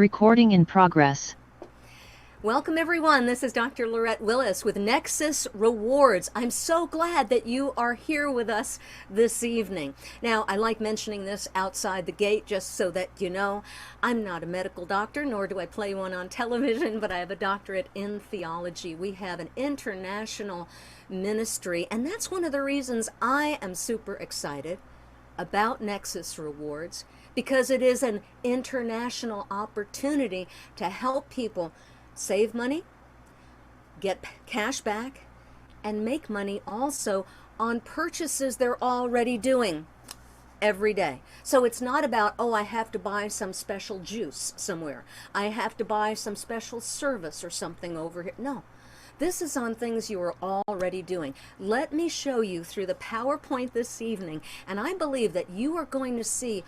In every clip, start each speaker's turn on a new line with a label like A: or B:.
A: Recording in progress.
B: Welcome everyone, this is Dr. Lorette Willis with Nexus Rewards. I'm so glad that you are here with us this evening. Now, I like mentioning this outside the gate just so that you know I'm not a medical doctor, nor do I play one on television, but I have a doctorate in theology. We have an international ministry, and that's one of the reasons I am super excited about Nexus Rewards, because it is an international opportunity to help people save money, get cash back, and make money also on purchases they're already doing every day. So it's not about, oh, I have to buy some special juice somewhere. I have to buy some special service or something over here. No. This is on things you are already doing. Let me show you through the PowerPoint this evening, and I believe that you are going to see,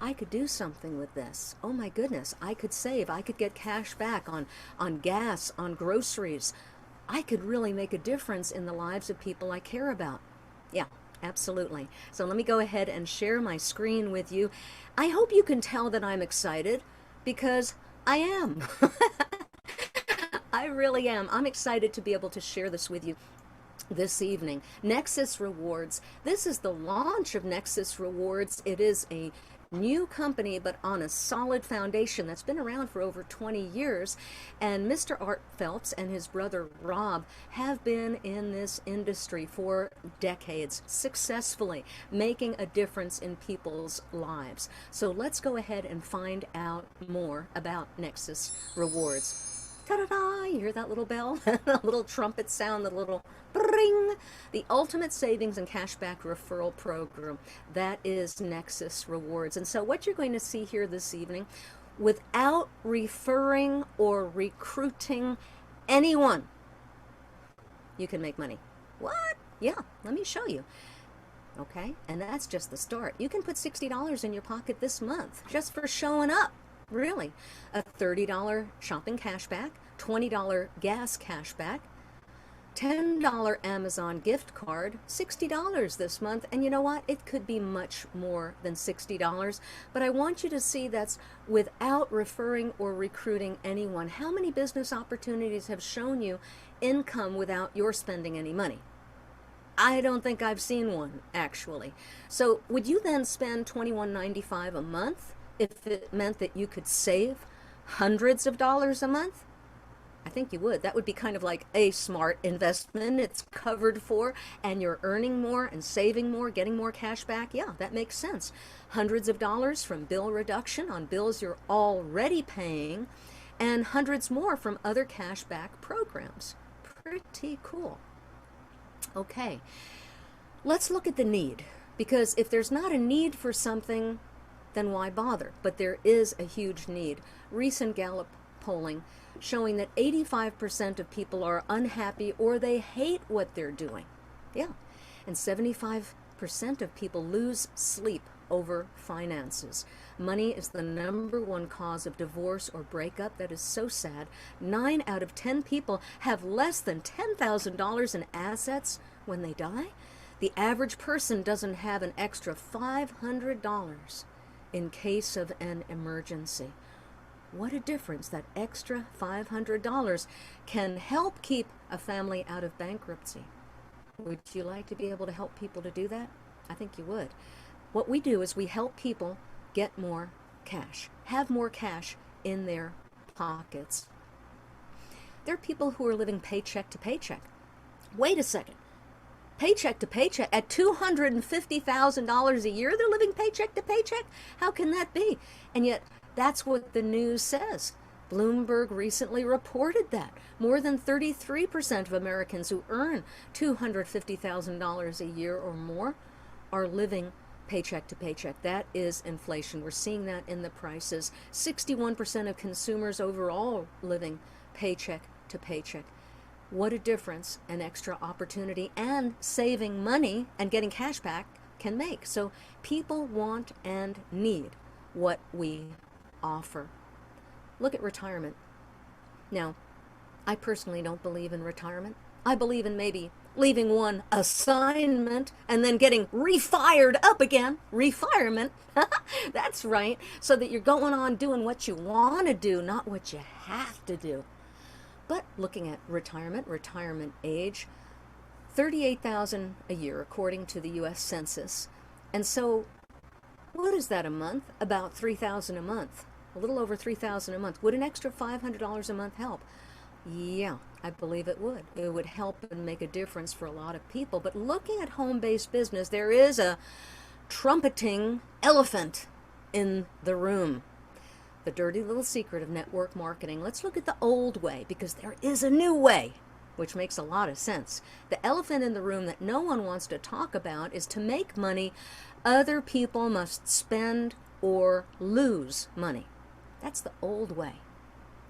B: I could do something with this. Oh my goodness, I could save. I could get cash back on gas, on groceries. I could really make a difference in the lives of people I care about. Yeah, absolutely. So let me go ahead and share my screen with you. I hope you can tell that I'm excited, because I am. I really am. I'm excited to be able to share this with you this evening. Nexus Rewards. This is the launch of Nexus Rewards. It is a new company, but on a solid foundation that's been around for over 20 years. And Mr. Art Phelps and his brother Rob have been in this industry for decades, successfully making a difference in people's lives. So let's go ahead and find out more about Nexus Rewards. Ta-da-da! You hear that little bell? The little trumpet sound, the little ring. The ultimate savings and cashback referral program. That is Nexus Rewards. And so what you're going to see here this evening, without referring or recruiting anyone, you can make money. What? Yeah, let me show you. Okay, and that's just the start. You can put $60 in your pocket this month just for showing up. Really. A $30 shopping cashback, $20 gas cashback, $10 Amazon gift card, $60 this month. And you know what? It could be much more than $60, but I want you to see that's without referring or recruiting anyone. How many business opportunities have shown you income without your spending any money? I don't think I've seen one, actually. So would you then spend $21.95 a month if it meant that you could save hundreds of dollars a month? I think you would. That would be kind of like a smart investment. It's covered for, and you're earning more and saving more, getting more cash back. Yeah, that makes sense. Hundreds of dollars from bill reduction on bills you're already paying, and hundreds more from other cash back programs. Pretty cool. Okay, let's look at the need, because if there's not a need for something, then why bother? But there is a huge need. Recent Gallup polling showing that 85% of people are unhappy or they hate what they're doing. Yeah, and 75% of people lose sleep over finances. Money is the #1 cause of divorce or breakup. That is so sad. 9 out of 10 people have less than $10,000 in assets when they die. The average person doesn't have an extra $500 in case of an emergency. What a difference. That extra $500 can help keep a family out of bankruptcy. Would you like to be able to help people to do that? I think you would. What we do is we help people get more cash, have more cash in their pockets. There are people who are living paycheck to paycheck. Wait a second. Paycheck to paycheck at $250,000 a year, they're living paycheck to paycheck? How can that be? And yet that's what the news says. Bloomberg recently reported that more than 33% of Americans who earn $250,000 a year or more are living paycheck to paycheck. That is inflation. We're seeing that in the prices. 61% of consumers overall living paycheck to paycheck. What a difference an extra opportunity and saving money and getting cash back can make. So people want and need what we offer. Look at retirement. Now, I personally don't believe in retirement. I believe in maybe leaving one assignment and then getting refired up again, refirement. That's right, so that you're going on doing what you want to do, not what you have to do. But looking at retirement age, 38,000 a year according to the US Census. And so what is that a month? About 3,000 a month. A little over 3,000 a month. Would an extra $500 a month help? Yeah, I believe it would. It would help and make a difference for a lot of people. But looking at home-based business, there is a trumpeting elephant in the room. The dirty little secret of network marketing. Let's look at the old way, because there is a new way, which makes a lot of sense. The elephant in the room that no one wants to talk about is to make money, other people must spend or lose money. That's the old way.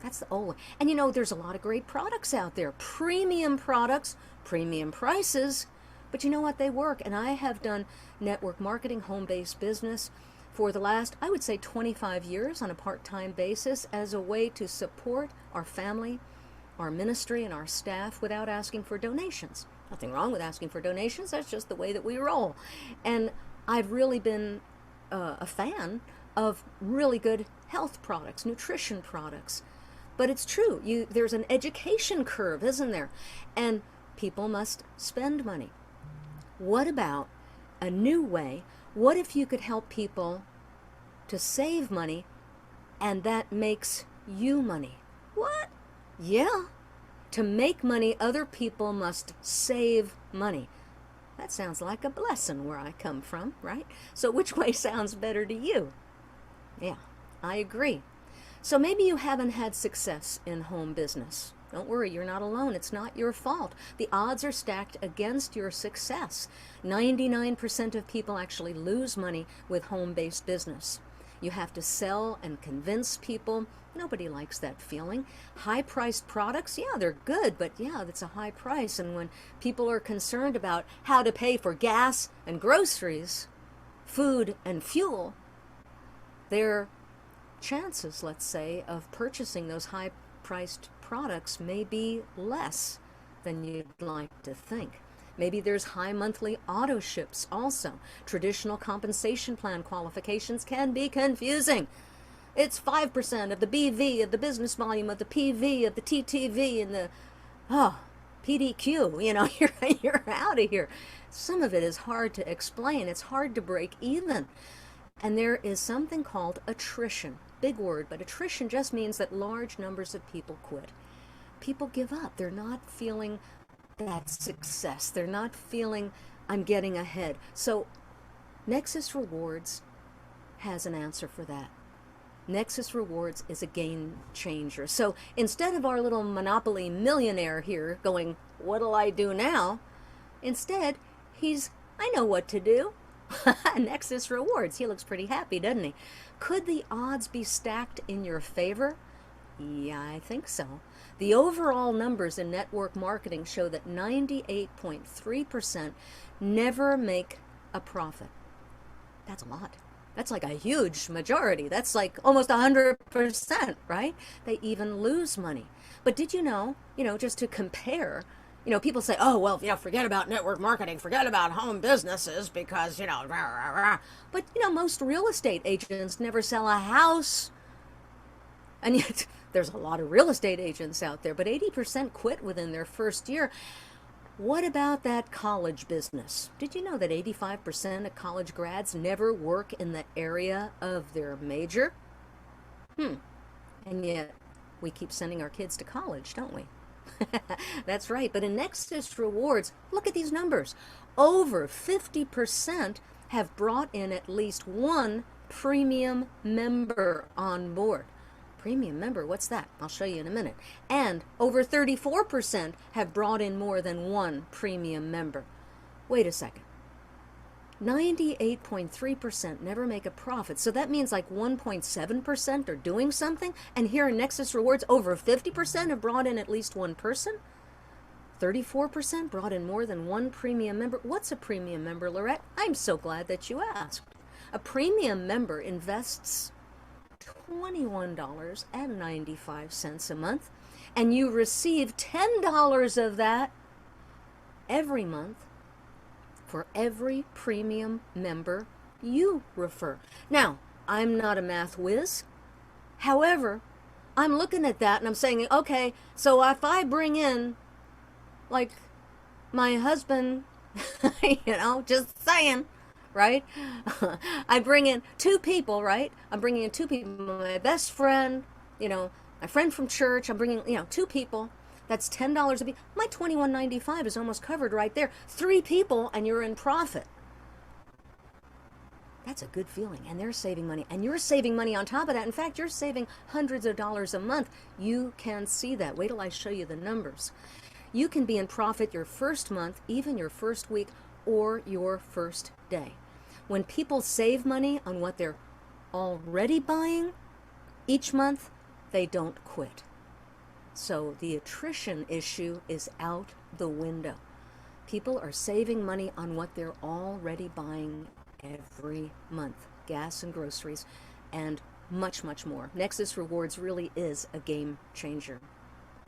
B: That's the old way. And you know, there's a lot of great products out there. Premium products, premium prices. But you know what? They work. And I have done network marketing, home-based business for the last, I would say, 25 years on a part-time basis as a way to support our family, our ministry, and our staff without asking for donations. Nothing wrong with asking for donations. That's just the way that we roll. And I've really been a fan of really good health products, nutrition products. But it's true, there's an education curve, isn't there? And people must spend money. What about a new way? What if you could help people to save money and that makes you money? What? Yeah. To make money, other people must save money. That sounds like a blessing where I come from, right? So which way sounds better to you? Yeah, I agree. So maybe you haven't had success in home business. Don't worry, you're not alone. It's not your fault. The odds are stacked against your success. 99% of people actually lose money with home-based business. You have to sell and convince people. Nobody likes that feeling. High-priced products, yeah, they're good, but yeah, that's a high price. And when people are concerned about how to pay for gas and groceries, food and fuel, their chances, let's say, of purchasing those high-priced products may be less than you'd like to think. Maybe there's high monthly auto ships also. Traditional compensation plan qualifications can be confusing. It's 5% of the BV, of the business volume, of the PV, of the TTV, and the PDQ. You know, you're out of here. Some of it is hard to explain. It's hard to break even. And there is something called attrition. Big word, but attrition just means that large numbers of people quit. People give up. They're not feeling that success. They're not feeling I'm getting ahead. So Nexus Rewards has an answer for that. Nexus Rewards is a game changer. So instead of our little monopoly millionaire here going, what'll I do now? Instead, I know what to do. Nexus Rewards. He looks pretty happy, doesn't he? Could the odds be stacked in your favor? Yeah, I think so. The overall numbers in network marketing show that 98.3% never make a profit. That's a lot. That's like a huge majority. That's like almost 100%, right? They even lose money. But did you know, just to compare, people say, oh, well, forget about network marketing, forget about home businesses because, rah, rah, rah. But, most real estate agents never sell a house. And yet there's a lot of real estate agents out there, but 80% quit within their first year. What about that college business? Did you know that 85% of college grads never work in the area of their major? And yet we keep sending our kids to college, don't we? That's right. But in Nexus Rewards, look at these numbers. Over 50% have brought in at least one premium member on board. Premium member, what's that? I'll show you in a minute. And over 34% have brought in more than one premium member. Wait a second. 98.3% never make a profit. So that means like 1.7% are doing something. And here in Nexus Rewards, over 50% have brought in at least one person. 34% brought in more than one premium member. What's a premium member, Lorette? I'm so glad that you asked. A premium member invests $21.95 a month, and you receive $10 of that every month for every premium member you refer. Now, I'm not a math whiz. However, I'm looking at that and I'm saying, okay, so if I bring in, like, my husband, just saying, right? I bring in two people, right? I'm bringing in two people, my best friend, my friend from church. I'm bringing, two people. That's $10 a piece. My $21.95 is almost covered right there. Three people and you're in profit. That's a good feeling, and they're saving money, and you're saving money on top of that. In fact, you're saving hundreds of dollars a month. You can see that. Wait till I show you the numbers. You can be in profit your first month, even your first week, or your first day. When people save money on what they're already buying each month, they don't quit. So the attrition issue is out the window. People are saving money on what they're already buying every month. Gas and groceries and much, much more. Nexus Rewards really is a game changer.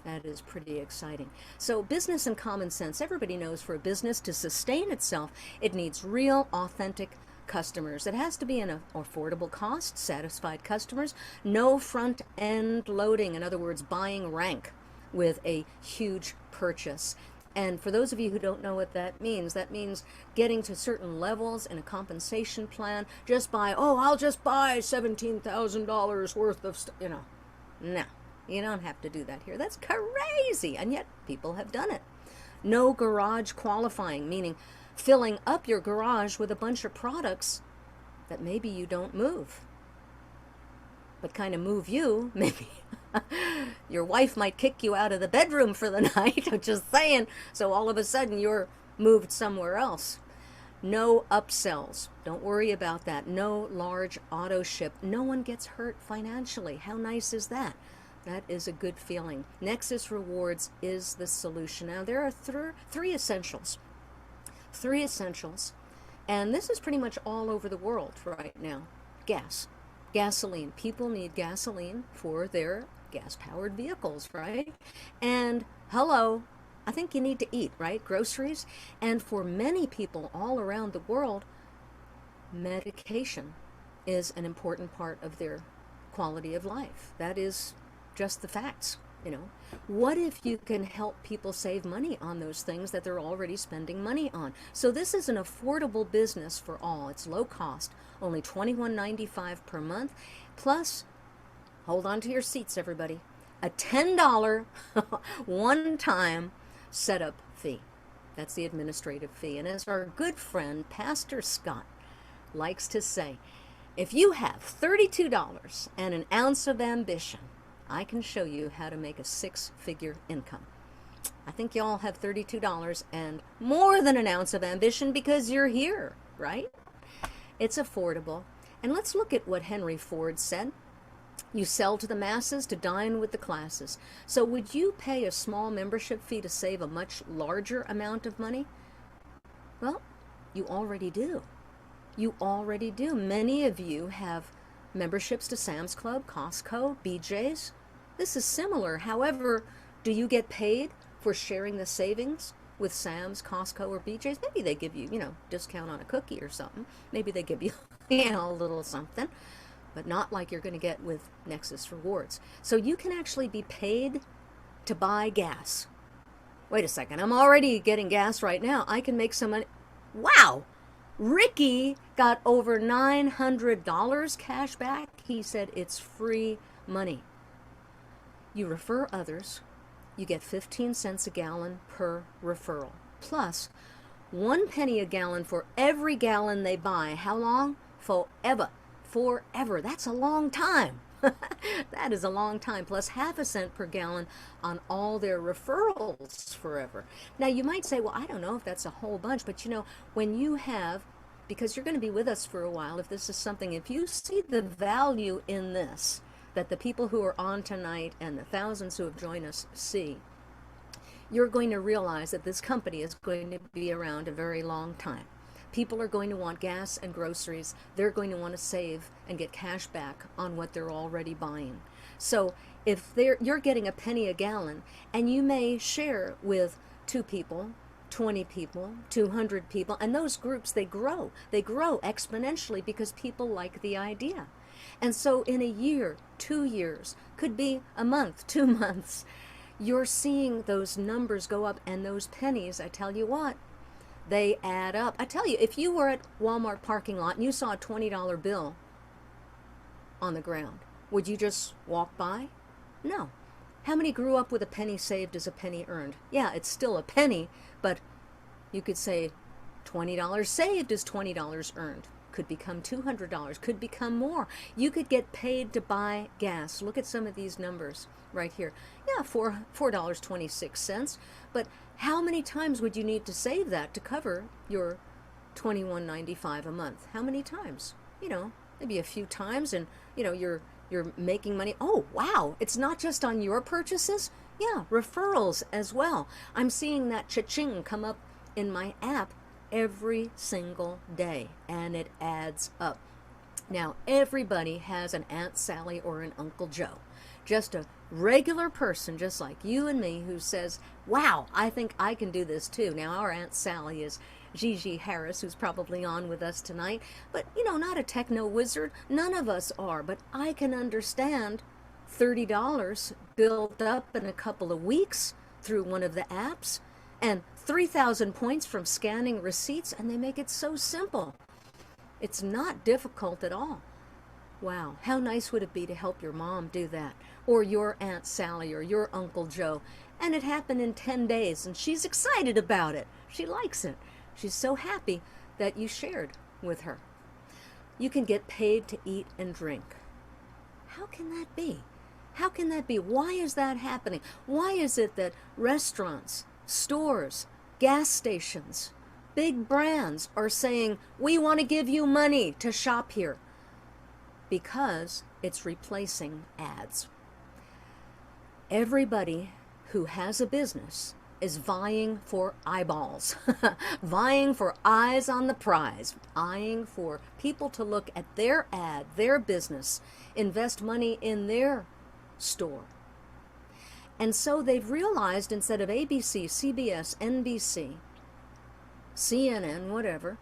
B: That is pretty exciting. So business and common sense. Everybody knows for a business to sustain itself, it needs real, authentic customers. It has to be an affordable cost, satisfied customers, no front-end loading. In other words, buying rank with a huge purchase. And for those of you who don't know what that means getting to certain levels in a compensation plan just by, I'll just buy $17,000 worth of stuff, No, you don't have to do that here. That's crazy. And yet people have done it. No garage qualifying, meaning filling up your garage with a bunch of products that maybe you don't move, but kind of move you. Maybe your wife might kick you out of the bedroom for the night. I'm just saying. So all of a sudden you're moved somewhere else. No upsells. Don't worry about that. No large auto ship. No one gets hurt financially. How nice is that? That is a good feeling. Nexus Rewards is the solution. Now there are three essentials. Three essentials. And this is pretty much all over the world right now. Gas. Gasoline. People need gasoline for their gas-powered vehicles, right? And hello, I think you need to eat, right? Groceries. And for many people all around the world, medication is an important part of their quality of life. That is just the facts. What if you can help people save money on those things that they're already spending money on? So this is an affordable business for all. It's low cost, only $21.95 per month, plus, hold on to your seats, everybody, a $10 one-time setup fee. That's the administrative fee. And as our good friend, Pastor Scott, likes to say, if you have $32 and an ounce of ambition, I can show you how to make a six-figure income. I think y'all have $32 and more than an ounce of ambition because you're here, right? It's affordable. And let's look at what Henry Ford said. You sell to the masses to dine with the classes. So would you pay a small membership fee to save a much larger amount of money? Well, you already do. You already do. Many of you have memberships to Sam's Club, Costco, BJ's. This is similar. However, do you get paid for sharing the savings with Sam's, Costco, or BJ's? Maybe they give you, discount on a cookie or something. Maybe they give you, a little something, but not like you're going to get with Nexus Rewards. So you can actually be paid to buy gas. Wait a second, I'm already getting gas right now. I can make some money. Wow! Ricky got over $900 cash back. He said it's free money. You refer others, you get 15 cents a gallon per referral. Plus, 1 penny a gallon for every gallon they buy. How long? Forever. Forever. That's a long time. That is a long time. Plus half a cent per gallon on all their referrals forever. Now you might say, well, I don't know if that's a whole bunch, but when you have, because you're going to be with us for a while, if this is something, if you see the value in this, that the people who are on tonight and the thousands who have joined us see, you're going to realize that this company is going to be around a very long time. People are going to want gas and groceries. They're going to want to save and get cash back on what they're already buying. So if you're getting a penny a gallon, and you may share with 2 people 20 people, 200 people, and those groups, they grow. They grow exponentially because people like the idea. And so in a year, 2 years, could be a month, 2 months, you're seeing those numbers go up, and those pennies, I tell you what, they add up. I tell you, if you were at Walmart parking lot and you saw a $20 bill on the ground, would you just walk by? No. How many grew up with a penny saved as a penny earned? Yeah, it's still a penny, but you could say $20 saved is $20 earned. Could become $200, could become more. You could get paid to buy gas. Look at some of these numbers right here. Yeah, $4.26. But how many times would you need to save that to cover your $21.95 a month? How many times? You know, maybe a few times, and you know, you're making money. Oh, wow, it's not just on your purchases. Yeah, referrals as well. I'm seeing that cha-ching come up in my app every single day, and it adds up. Now, everybody has an Aunt Sally or an Uncle Joe. Just a regular person, just like you and me, who says, wow, I think I can do this too. Now, our Aunt Sally is Gigi Harris, who's probably on with us tonight, but, you know, not a techno wizard. None of us are, but I can understand $30 built up in a couple of weeks through one of the apps, and 3,000 points from scanning receipts, and they make it so simple. It's not difficult at all. Wow, how nice would it be to help your mom do that, or your Aunt Sally, or your Uncle Joe? And it happened in 10 days, and she's excited about it. She likes it. She's so happy that you shared with her. You can get paid to eat and drink. How can that be? How can that be? Why is that happening? Why is it that restaurants, stores, gas stations, big brands are saying, we want to give you money to shop here? Because it's replacing ads. Everybody who has a business is vying for eyeballs, vying for eyes on the prize, eyeing for people to look at their ad, their business, invest money in their store. And so they've realized, instead of ABC, CBS, NBC, CNN, whatever,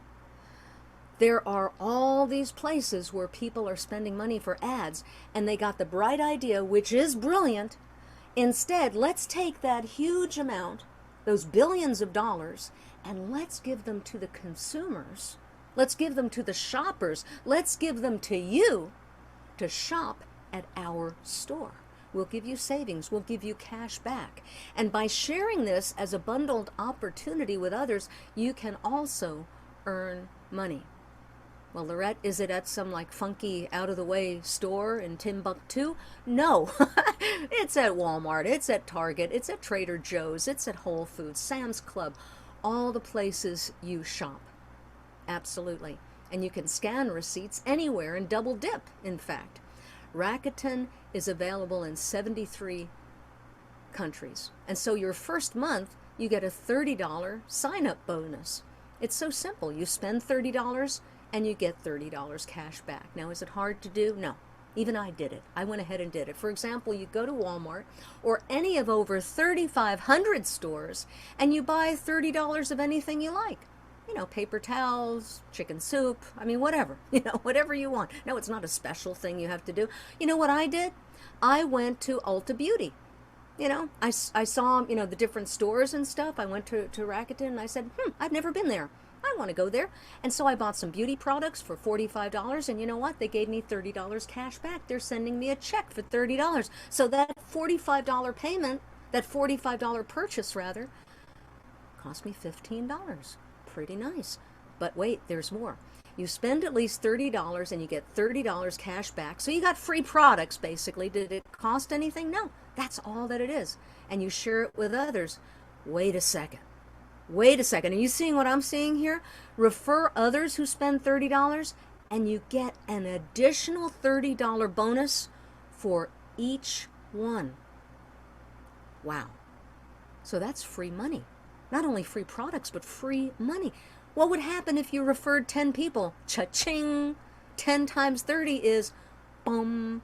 B: there are all these places where people are spending money for ads, and they got the bright idea, which is brilliant. Instead, let's take that huge amount, those billions of dollars, and let's give them to the consumers. Let's give them to the shoppers. Let's give them to you to shop at our store. We'll give you savings. We'll give you cash back. And by sharing this as a bundled opportunity with others, you can also earn money. Well, Lorette, is it at some like funky out-of-the-way store in Timbuktu? No. It's at Walmart. It's at Target. It's at Trader Joe's. It's at Whole Foods, Sam's Club, all the places you shop. Absolutely. And you can scan receipts anywhere and double dip, in fact. Rakuten is available in 73 countries. And so your first month, you get a $30 sign-up bonus. It's so simple. You spend $30 and you get $30 cash back. Now, is it hard to do? No. Even I did it. I went ahead and did it. For example, you go to Walmart or any of over 3,500 stores and you buy $30 of anything you like. You know, paper towels, chicken soup, I mean, whatever, whatever you want. No, it's not a special thing you have to do. You know what I did? I went to Ulta Beauty. I saw, the different stores and stuff. I went to Rakuten and I said, I've never been there. I want to go there. And so I bought some beauty products for $45, and you know what? They gave me $30 cash back. They're sending me a check for $30. So that $45 payment, that $45 purchase rather, cost me $15. Pretty nice. But wait, there's more. You spend at least $30 and you get $30 cash back. So you got free products, basically. Did it cost anything? No. That's all that it is. And you share it with others. Wait a second. Wait a second. Are you seeing what I'm seeing here? Refer others who spend $30 and you get an additional $30 bonus for each one. Wow. So that's free money. Not only free products, but free money. What would happen if you referred 10 people? Cha-ching! 10 times 30 is, boom,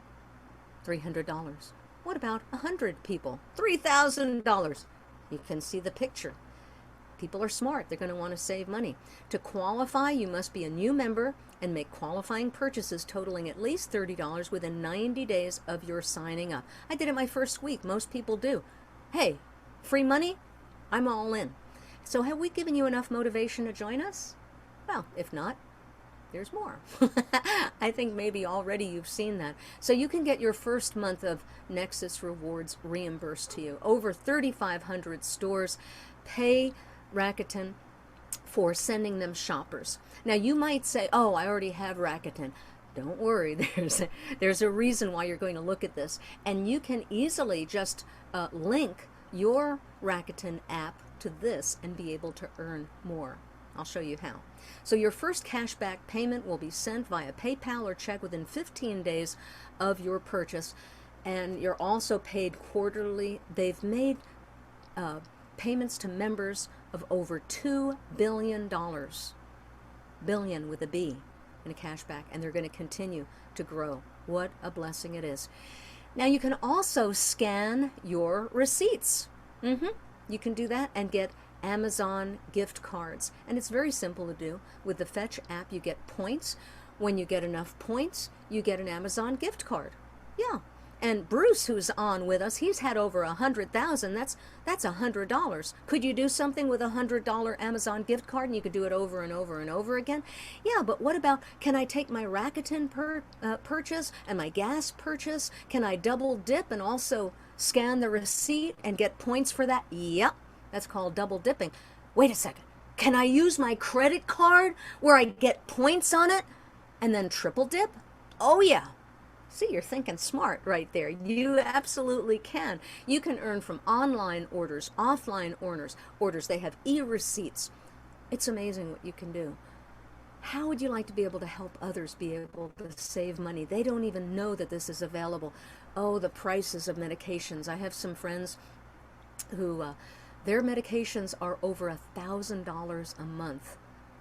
B: $300. What about 100 people? $3,000. You can see the picture. People are smart. They're going to want to save money. To qualify, you must be a new member and make qualifying purchases totaling at least $30 within 90 days of your signing up. I did it my first week. Most people do. Hey, free money? I'm all in. So have we given you enough motivation to join us? Well, if not, there's more. I think maybe already you've seen that. So you can get your first month of Nexus rewards reimbursed to you. Over 3,500 stores pay Rakuten for sending them shoppers. Now you might say, oh, I already have Rakuten. Don't worry, there's a reason why you're going to look at this. And you can easily just link your Rakuten app to this and be able to earn more. I'll show you how. So your first cashback payment will be sent via PayPal or check within 15 days of your purchase, and you're also paid quarterly. They've made payments to members of over $2 billion, billion with a B, in a cashback, and they're going to continue to grow. What a blessing it is. Now you can also scan your receipts. You can do that and get Amazon gift cards, and it's very simple to do. With the Fetch app, you get points. When you get enough points, you get an Amazon gift card. Yeah. And Bruce, who's on with us, he's had over 100,000. That's $100. Could you do something with a $100 Amazon gift card and you could do it over and over and over again? Yeah, but what about, can I take my Rakuten purchase and my gas purchase? Can I double dip and also scan the receipt and get points for that? Yep. That's called double dipping. Wait a second. Can I use my credit card where I get points on it and then triple dip? Oh yeah. See, you're thinking smart right there. You absolutely can. You can earn from online orders, offline orders. They have e-receipts. It's amazing what you can do. How would you like to be able to help others be able to save money? They don't even know that this is available. Oh, the prices of medications. I have some friends who their medications are over $1,000 a month.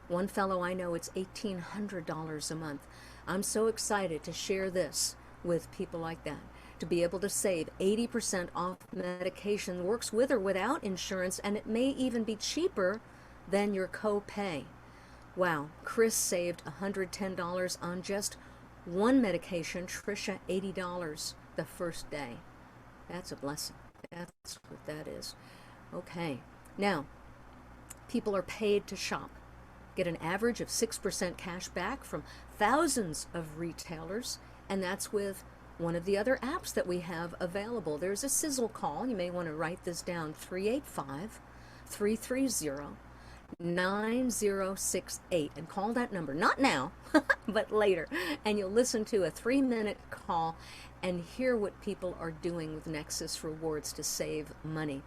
B: One fellow I know, it's $1,800 a month. I'm so excited to share this with people like that, to be able to save 80% off medication, works with or without insurance, and it may even be cheaper than your co-pay. Wow, Chris saved $110 on just one medication, Trisha $80 the first day. That's a blessing. That's what that is. Okay, now, people are paid to shop. Get an average of 6% cash back from thousands of retailers, and that's with one of the other apps that we have available. There's a sizzle call. You may want to write this down, 385-330-9068, and call that number, not now, but later, and you'll listen to a 3-minute call and hear what people are doing with Nexus Rewards to save money.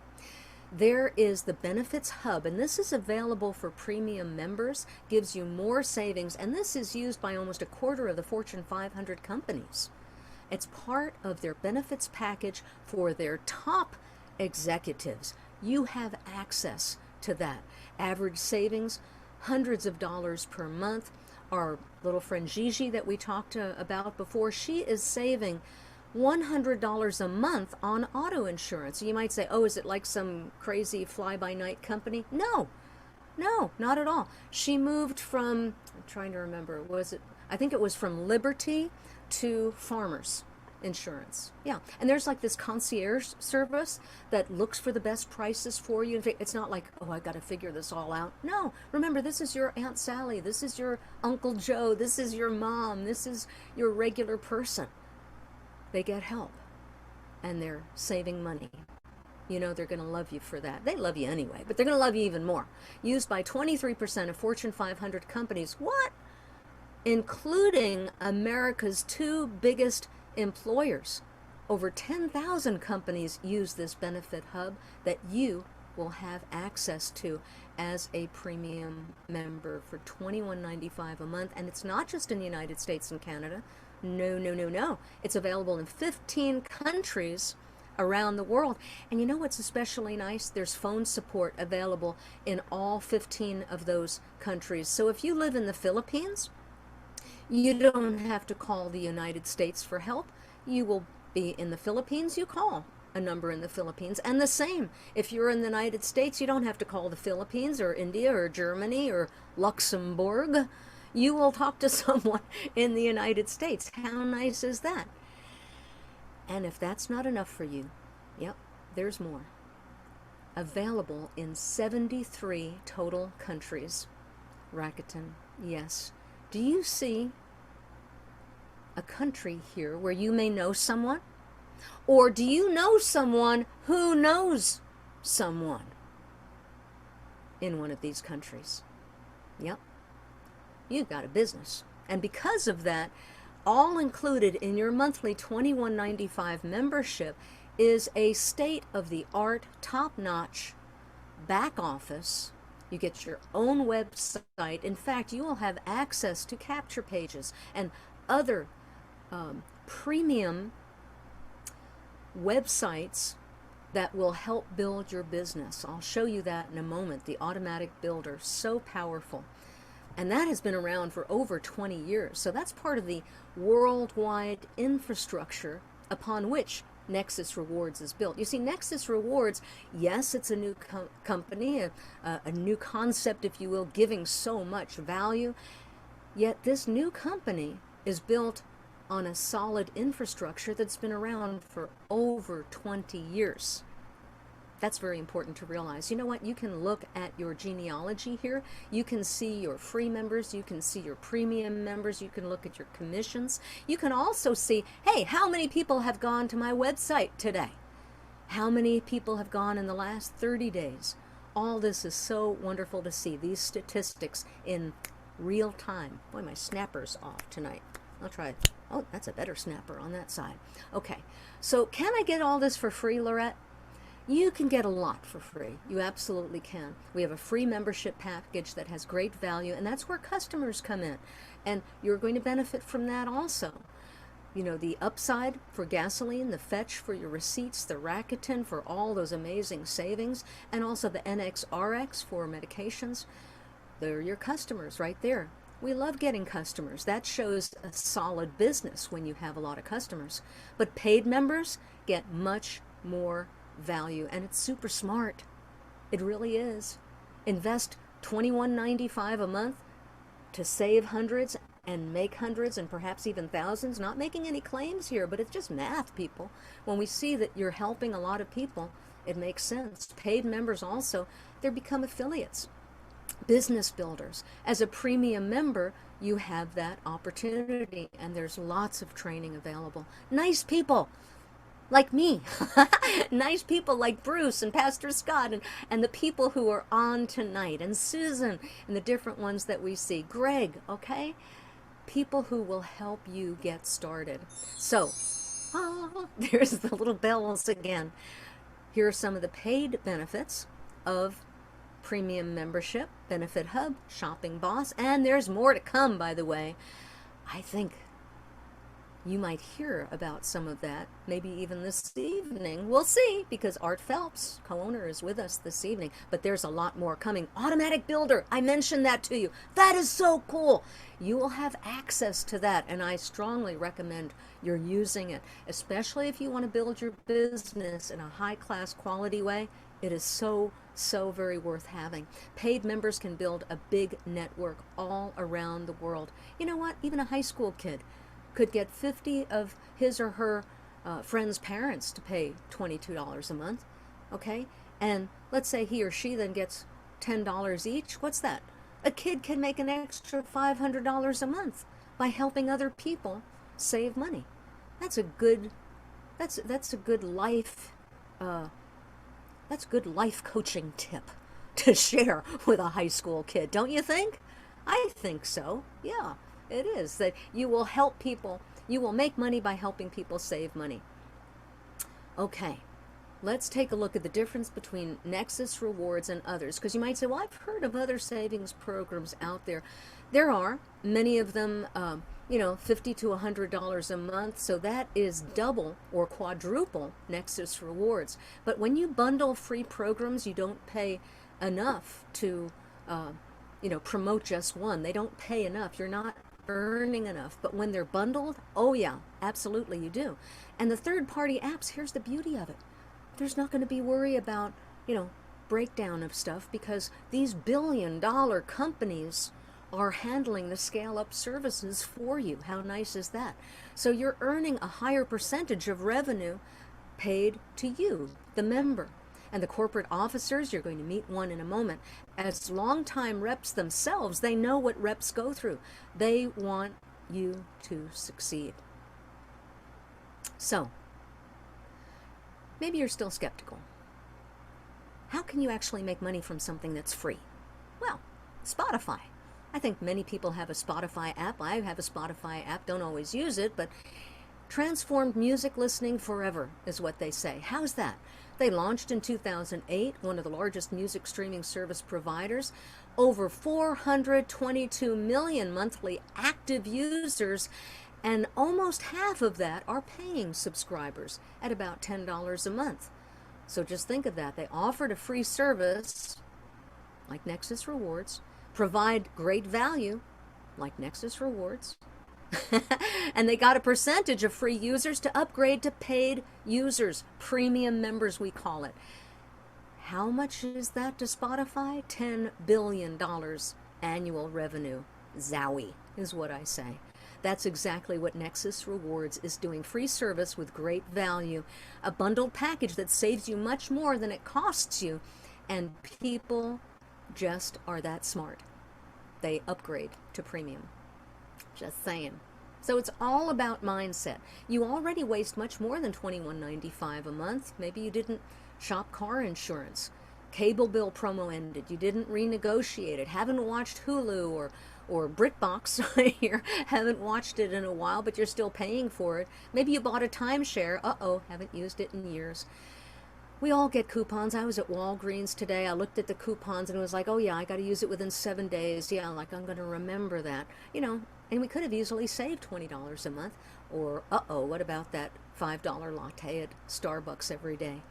B: There is the Benefits Hub, and this is available for premium members, gives you more savings, and this is used by almost a quarter of the Fortune 500 companies. It's part of their benefits package for their top executives. You have access to that. Average savings, hundreds of dollars per month. Our little friend Gigi that we talked about before, she is saving $100 a month on auto insurance. You might say, oh, is it like some crazy fly-by-night company? No, not at all. She moved from, I'm trying to remember, I think it was from Liberty to Farmers Insurance. Yeah, and there's like this concierge service that looks for the best prices for you. It's not like, oh, I got to figure this all out. No, remember, this is your Aunt Sally, this is your Uncle Joe, this is your mom, this is your regular person. They get help, and they're saving money. You know they're going to love you for that. They love you anyway, but they're going to love you even more. Used by 23% of Fortune 500 companies. What? Including America's 2 biggest employers. Over 10,000 companies use this benefit hub that you will have access to as a premium member for $21.95 a month. And it's not just in the United States and Canada. No. It's available in 15 countries around the world. And you know what's especially nice? There's phone support available in all 15 of those countries. So if you live in the Philippines, you don't have to call the United States for help. You will be in the Philippines, you call a number in the Philippines. And the same, if you're in the United States, you don't have to call the Philippines or India or Germany or Luxembourg. You will talk to someone in the United States. How nice is that? And if that's not enough for you, yep, there's more. Available in 73 total countries. Rakuten, yes. Do you see a country here where you may know someone? Or do you know someone who knows someone in one of these countries? Yep, you've got a business. And because of that, all included in your monthly $21.95 membership is a state-of-the-art, top-notch back office. You get your own website. In fact, you will have access to capture pages and other premium websites that will help build your business. I'll show you that in a moment. The automatic builder, so powerful. And that has been around for over 20 years. So that's part of the worldwide infrastructure upon which Nexus Rewards is built. You see, Nexus Rewards, yes, it's a new company, a new concept, if you will, giving so much value. Yet this new company is built on a solid infrastructure that's been around for over 20 years. That's very important to realize. You know what? You can look at your genealogy here. You can see your free members. You can see your premium members. You can look at your commissions. You can also see, hey, how many people have gone to my website today? How many people have gone in the last 30 days? All this is so wonderful to see, these statistics in real time. Boy, my snapper's off tonight. I'll try it. Oh, that's a better snapper on that side. Okay, so can I get all this for free, Lorette? You can get a lot for free. You absolutely can. We have a free membership package that has great value, and that's where customers come in. And you're going to benefit from that also. You know, the upside for gasoline, the fetch for your receipts, the Rakuten for all those amazing savings, and also the NXRX for medications. They're your customers right there. We love getting customers. That shows a solid business when you have a lot of customers. But paid members get much more value, and it's super smart. It really is. Invest $21.95 a month to save hundreds and make hundreds and perhaps even thousands. Not making any claims here, but it's just math, people. When we see that you're helping a lot of people, it makes sense. Paid members also, they become affiliates, business builders. As a premium member, you have that opportunity, and there's lots of training available. Nice people like me, nice people like Bruce and Pastor Scott and the people who are on tonight, and Susan and the different ones that we see, Greg, okay? People who will help you get started. So, there's the little bells again. Here are some of the paid benefits of premium membership, Benefit Hub, Shopping Boss, and there's more to come, by the way. I think you might hear about some of that, maybe even this evening. We'll see, because Art Phelps, co-owner, is with us this evening. But there's a lot more coming. Automatic Builder, I mentioned that to you. That is so cool. You will have access to that, and I strongly recommend you're using it, especially if you want to build your business in a high-class quality way. It is so very worth having. Paid members can build a big network all around the world. You know what? Even a high school kid could get 50 of his or her friends' parents to pay $22 a month, okay? And let's say he or she then gets $10 each. What's that? A kid can make an extra $500 a month by helping other people save money. That's a good, that's a good life, that's good life coaching tip to share with a high school kid, don't you think? I think so, yeah. It is that you will help people, you will make money by helping people save money. Okay, let's take a look at the difference between Nexus Rewards and others, because you might say, well, I've heard of other savings programs out there. There are many of them, you know, $50 to $100 a month, so that is double or quadruple Nexus Rewards. But when you bundle free programs, you don't pay enough to, you know, promote just one. They don't pay enough. You're not earning enough. But when they're bundled, oh yeah, absolutely you do. And the third-party apps, here's the beauty of it. there's not going to be worry about, breakdown of stuff, because these billion-dollar companies are handling the scale-up services for you. How nice is that? So you're earning a higher percentage of revenue paid to you, the member. And the corporate officers, you're going to meet one in a moment, as longtime reps themselves, they know what reps go through. They want you to succeed. So, maybe you're still skeptical. How can you actually make money from something that's free? Well, Spotify. I think many people have a Spotify app. I have a Spotify app, don't always use it, but transformed music listening forever is what they say. How's that? They launched in 2008, one of the largest music streaming service providers, over 422 million monthly active users, and almost half of that are paying subscribers at about $10 a month. So just think of that. They offered a free service like Nexus Rewards, provide great value like Nexus Rewards, and they got a percentage of free users to upgrade to paid users, premium members we call it. How much is that to Spotify? $10 billion annual revenue. Zowie is what I say. That's exactly what Nexus Rewards is doing. Free service with great value. A bundled package that saves you much more than it costs you. And people just are that smart. They upgrade to premium. Just saying. So it's all about mindset. You already waste much more than $21.95 a month. Maybe you didn't shop car insurance. Cable bill promo ended. You didn't renegotiate it. Haven't watched Hulu or BritBox here. Haven't watched it in a while, but you're still paying for it. Maybe you bought a timeshare. Uh-oh, haven't used it in years. We all get coupons. I was at Walgreens today. I looked at the coupons and it was like, oh yeah, I got to use it within 7 days. Yeah, like I'm going to remember that. And we could have easily saved $20 a month. Or, uh-oh, what about that $5 latte at Starbucks every day?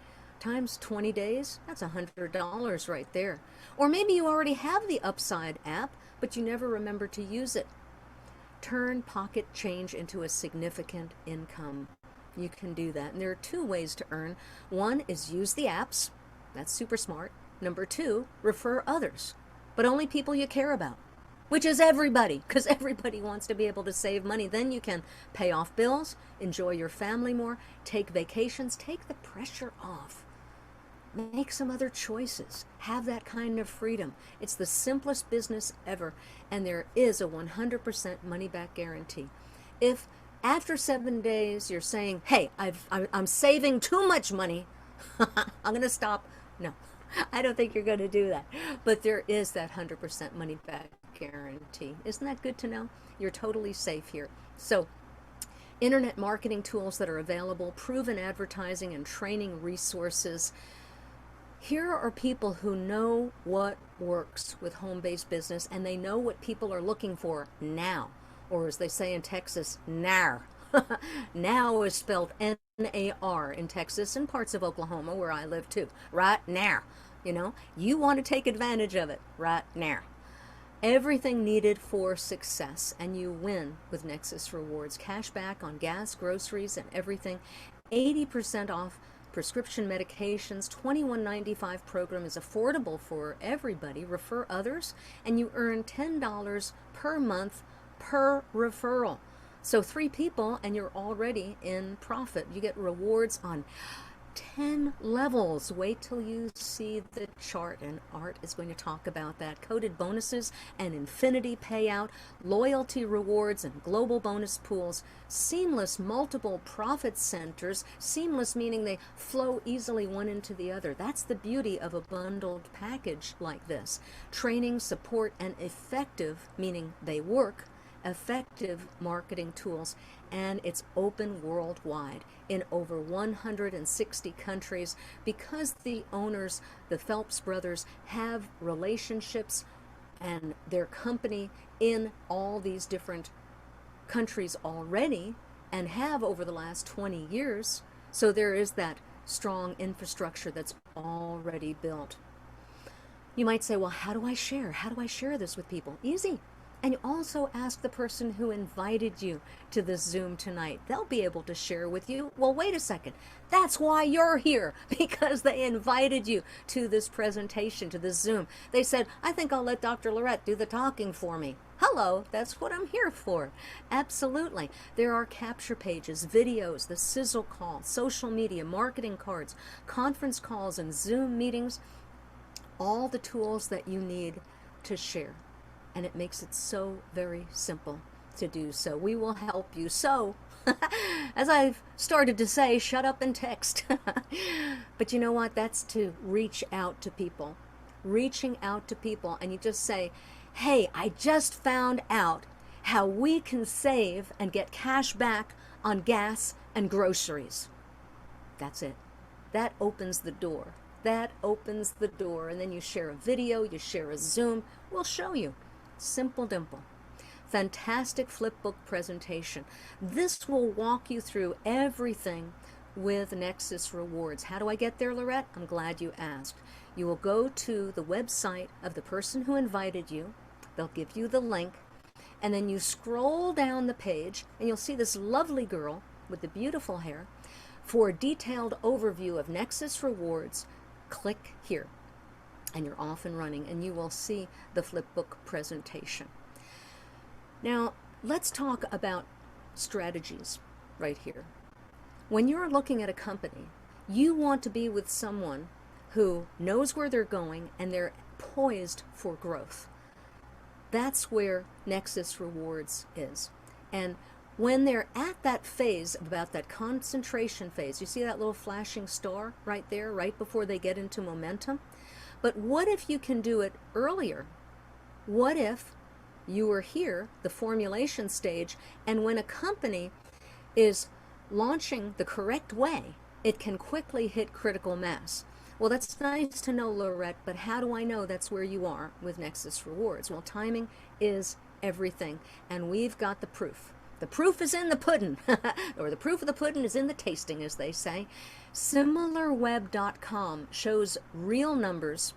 B: Times 20 days, that's $100 right there. Or maybe you already have the Upside app, but you never remember to use it. Turn pocket change into a significant income. You can do that. And there are two ways to earn. One is use the apps. That's super smart. Number two, refer others, but only people you care about, which is everybody, because everybody wants to be able to save money. Then you can pay off bills, enjoy your family more, take vacations, take the pressure off. Make some other choices. Have that kind of freedom. It's the simplest business ever, and there is a 100% money-back guarantee. If after 7 days you're saying, hey, I'm saving too much money, I'm going to stop. No, I don't think you're going to do that. But there is that 100% money-back guarantee. Isn't that good to know? You're totally safe here. So, internet marketing tools that are available, proven advertising and training resources. Here are people who know what works with home-based business, and they know what people are looking for now. Or as they say in Texas, NAR. Now is spelled N-A-R in Texas and parts of Oklahoma where I live too. Right now. You want to take advantage of it right now. Everything needed for success, and you win with Nexus Rewards. Cashback on gas, groceries, and everything. 80% off prescription medications. $21.95 program is affordable for everybody. Refer others, and you earn $10 per month per referral. So 3 people and you're already in profit. You get rewards on 10 levels. Wait till you see the chart, and Art is going to talk about that. Coded bonuses and infinity payout, loyalty rewards and global bonus pools, seamless multiple profit centers. Seamless meaning they flow easily one into the other. That's the beauty of a bundled package like this. Training, support, and effective, meaning they work, effective marketing tools, and it's open worldwide in over 160 countries because the owners, the Phelps brothers, have relationships and their company in all these different countries already and have over the last 20 years. So there is that strong infrastructure that's already built. You might say, well, how do I share? How do I share this with people? Easy. And you also ask the person who invited you to this Zoom tonight. They'll be able to share with you, well, wait a second, that's why you're here, because they invited you to this presentation, to this Zoom. They said, I think I'll let Dr. Lorette do the talking for me. Hello, that's what I'm here for. Absolutely. There are capture pages, videos, the sizzle call, social media, marketing cards, conference calls, and Zoom meetings, all the tools that you need to share. And it makes it so very simple to do so. We will help you. So, as I've started to say, shut up and text. But you know what? That's to reach out to people. Reaching out to people, and you just say, hey, I just found out how we can save and get cash back on gas and groceries. That's it. That opens the door. That opens the door. And then you share a video, you share a Zoom. We'll show you. Simple dimple. Fantastic flipbook presentation. This will walk you through everything with Nexus Rewards. How do I get there, Lorette? I'm glad you asked. You will go to the website of the person who invited you. They'll give you the link, and then you scroll down the page and you'll see this lovely girl with the beautiful hair. For a detailed overview of Nexus Rewards, click here. And you're off and running, and you will see the flipbook presentation. Now, let's talk about strategies right here. When you're looking at a company, you want to be with someone who knows where they're going and they're poised for growth. That's where Nexus Rewards is. And when they're at that phase, about that concentration phase, you see that little flashing star right there, right before they get into momentum? But what if you can do it earlier? What if you were here, the formulation stage, and when a company is launching the correct way, it can quickly hit critical mass? Well, that's nice to know, Lorette, but how do I know that's where you are with Nexus Rewards? Well, timing is everything, and we've got the proof. The proof is in the pudding, or the proof of the pudding is in the tasting, as they say. SimilarWeb.com shows real numbers.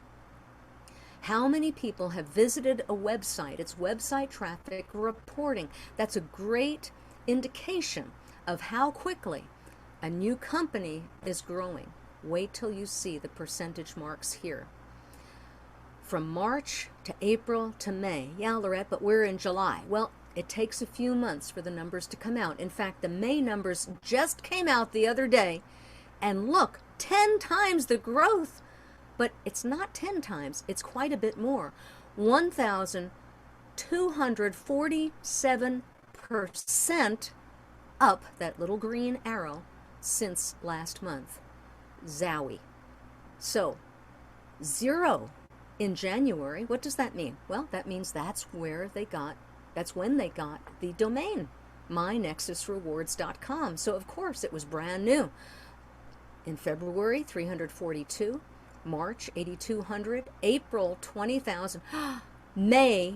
B: How many people have visited a website? It's website traffic reporting. That's a great indication of how quickly a new company is growing. Wait till you see the percentage marks here. From March to April to May. Yeah, Lorette, but we're in July. Well, it takes a few months for the numbers to come out. In fact, the May numbers just came out the other day. And look, 10 times the growth. But it's not 10 times. It's quite a bit more. 1,247% up, that little green arrow, since last month. Zowie. So, 0 in January. What does that mean? Well, that means that's when they got the domain, mynexusrewards.com. So, of course, it was brand new. In February, 342. March, 8,200. April, 20,000. May,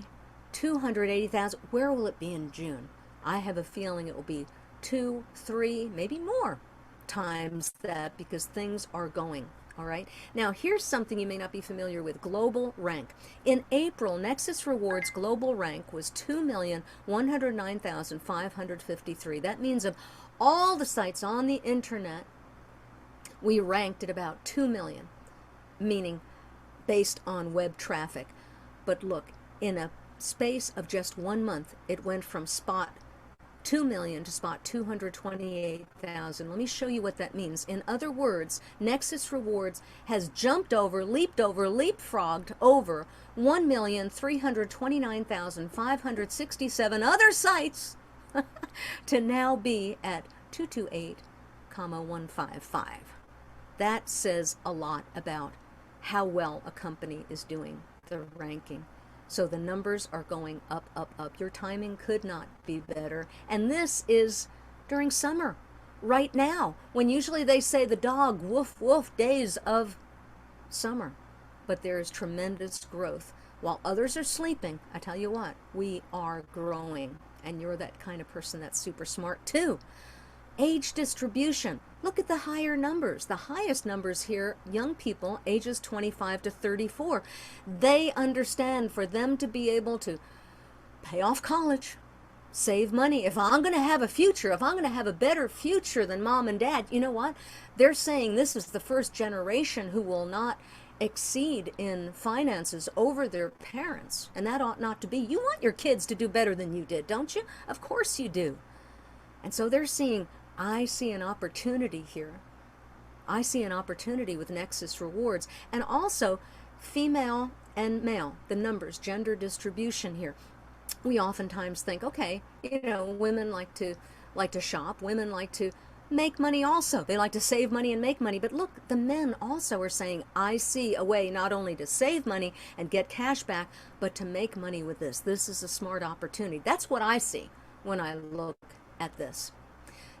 B: 280,000. Where will it be in June? I have a feeling it will be 2, 3, maybe more times that, because things are going. All right. Now, here's something you may not be familiar with. Global rank. In April, Nexus Rewards global rank was 2,109,553. That means of all the sites on the internet, we ranked at about 2 million, meaning based on web traffic. But look, in a space of just 1 month, it went from spot 2 million to spot 228,000. Let me show you what that means. In other words, Nexus Rewards has jumped over, leapfrogged over 1,329,567 other sites to now be at 228,155. That says a lot about how well a company is doing the ranking. So the numbers are going up, up, up. Your timing could not be better. And this is during summer, right now, when usually they say the dog, woof, woof, days of summer. But there is tremendous growth. While others are sleeping, I tell you what, we are growing. And you're that kind of person that's super smart too. Age distribution. Look at the higher numbers. The highest numbers here, young people, ages 25 to 34. They understand for them to be able to pay off college, save money. If I'm going to have a future, if I'm going to have a better future than mom and dad, you know what? They're saying this is the first generation who will not exceed in finances over their parents. And that ought not to be. You want your kids to do better than you did, don't you? Of course you do. And so they're seeing, I see an opportunity here. I see an opportunity with Nexus Rewards. And also, female and male, the numbers, gender distribution here. We oftentimes think, okay, you know, women like to shop, women like to make money also. They like to save money and make money. But look, the men also are saying, I see a way not only to save money and get cash back, but to make money with this. This is a smart opportunity. That's what I see when I look at this.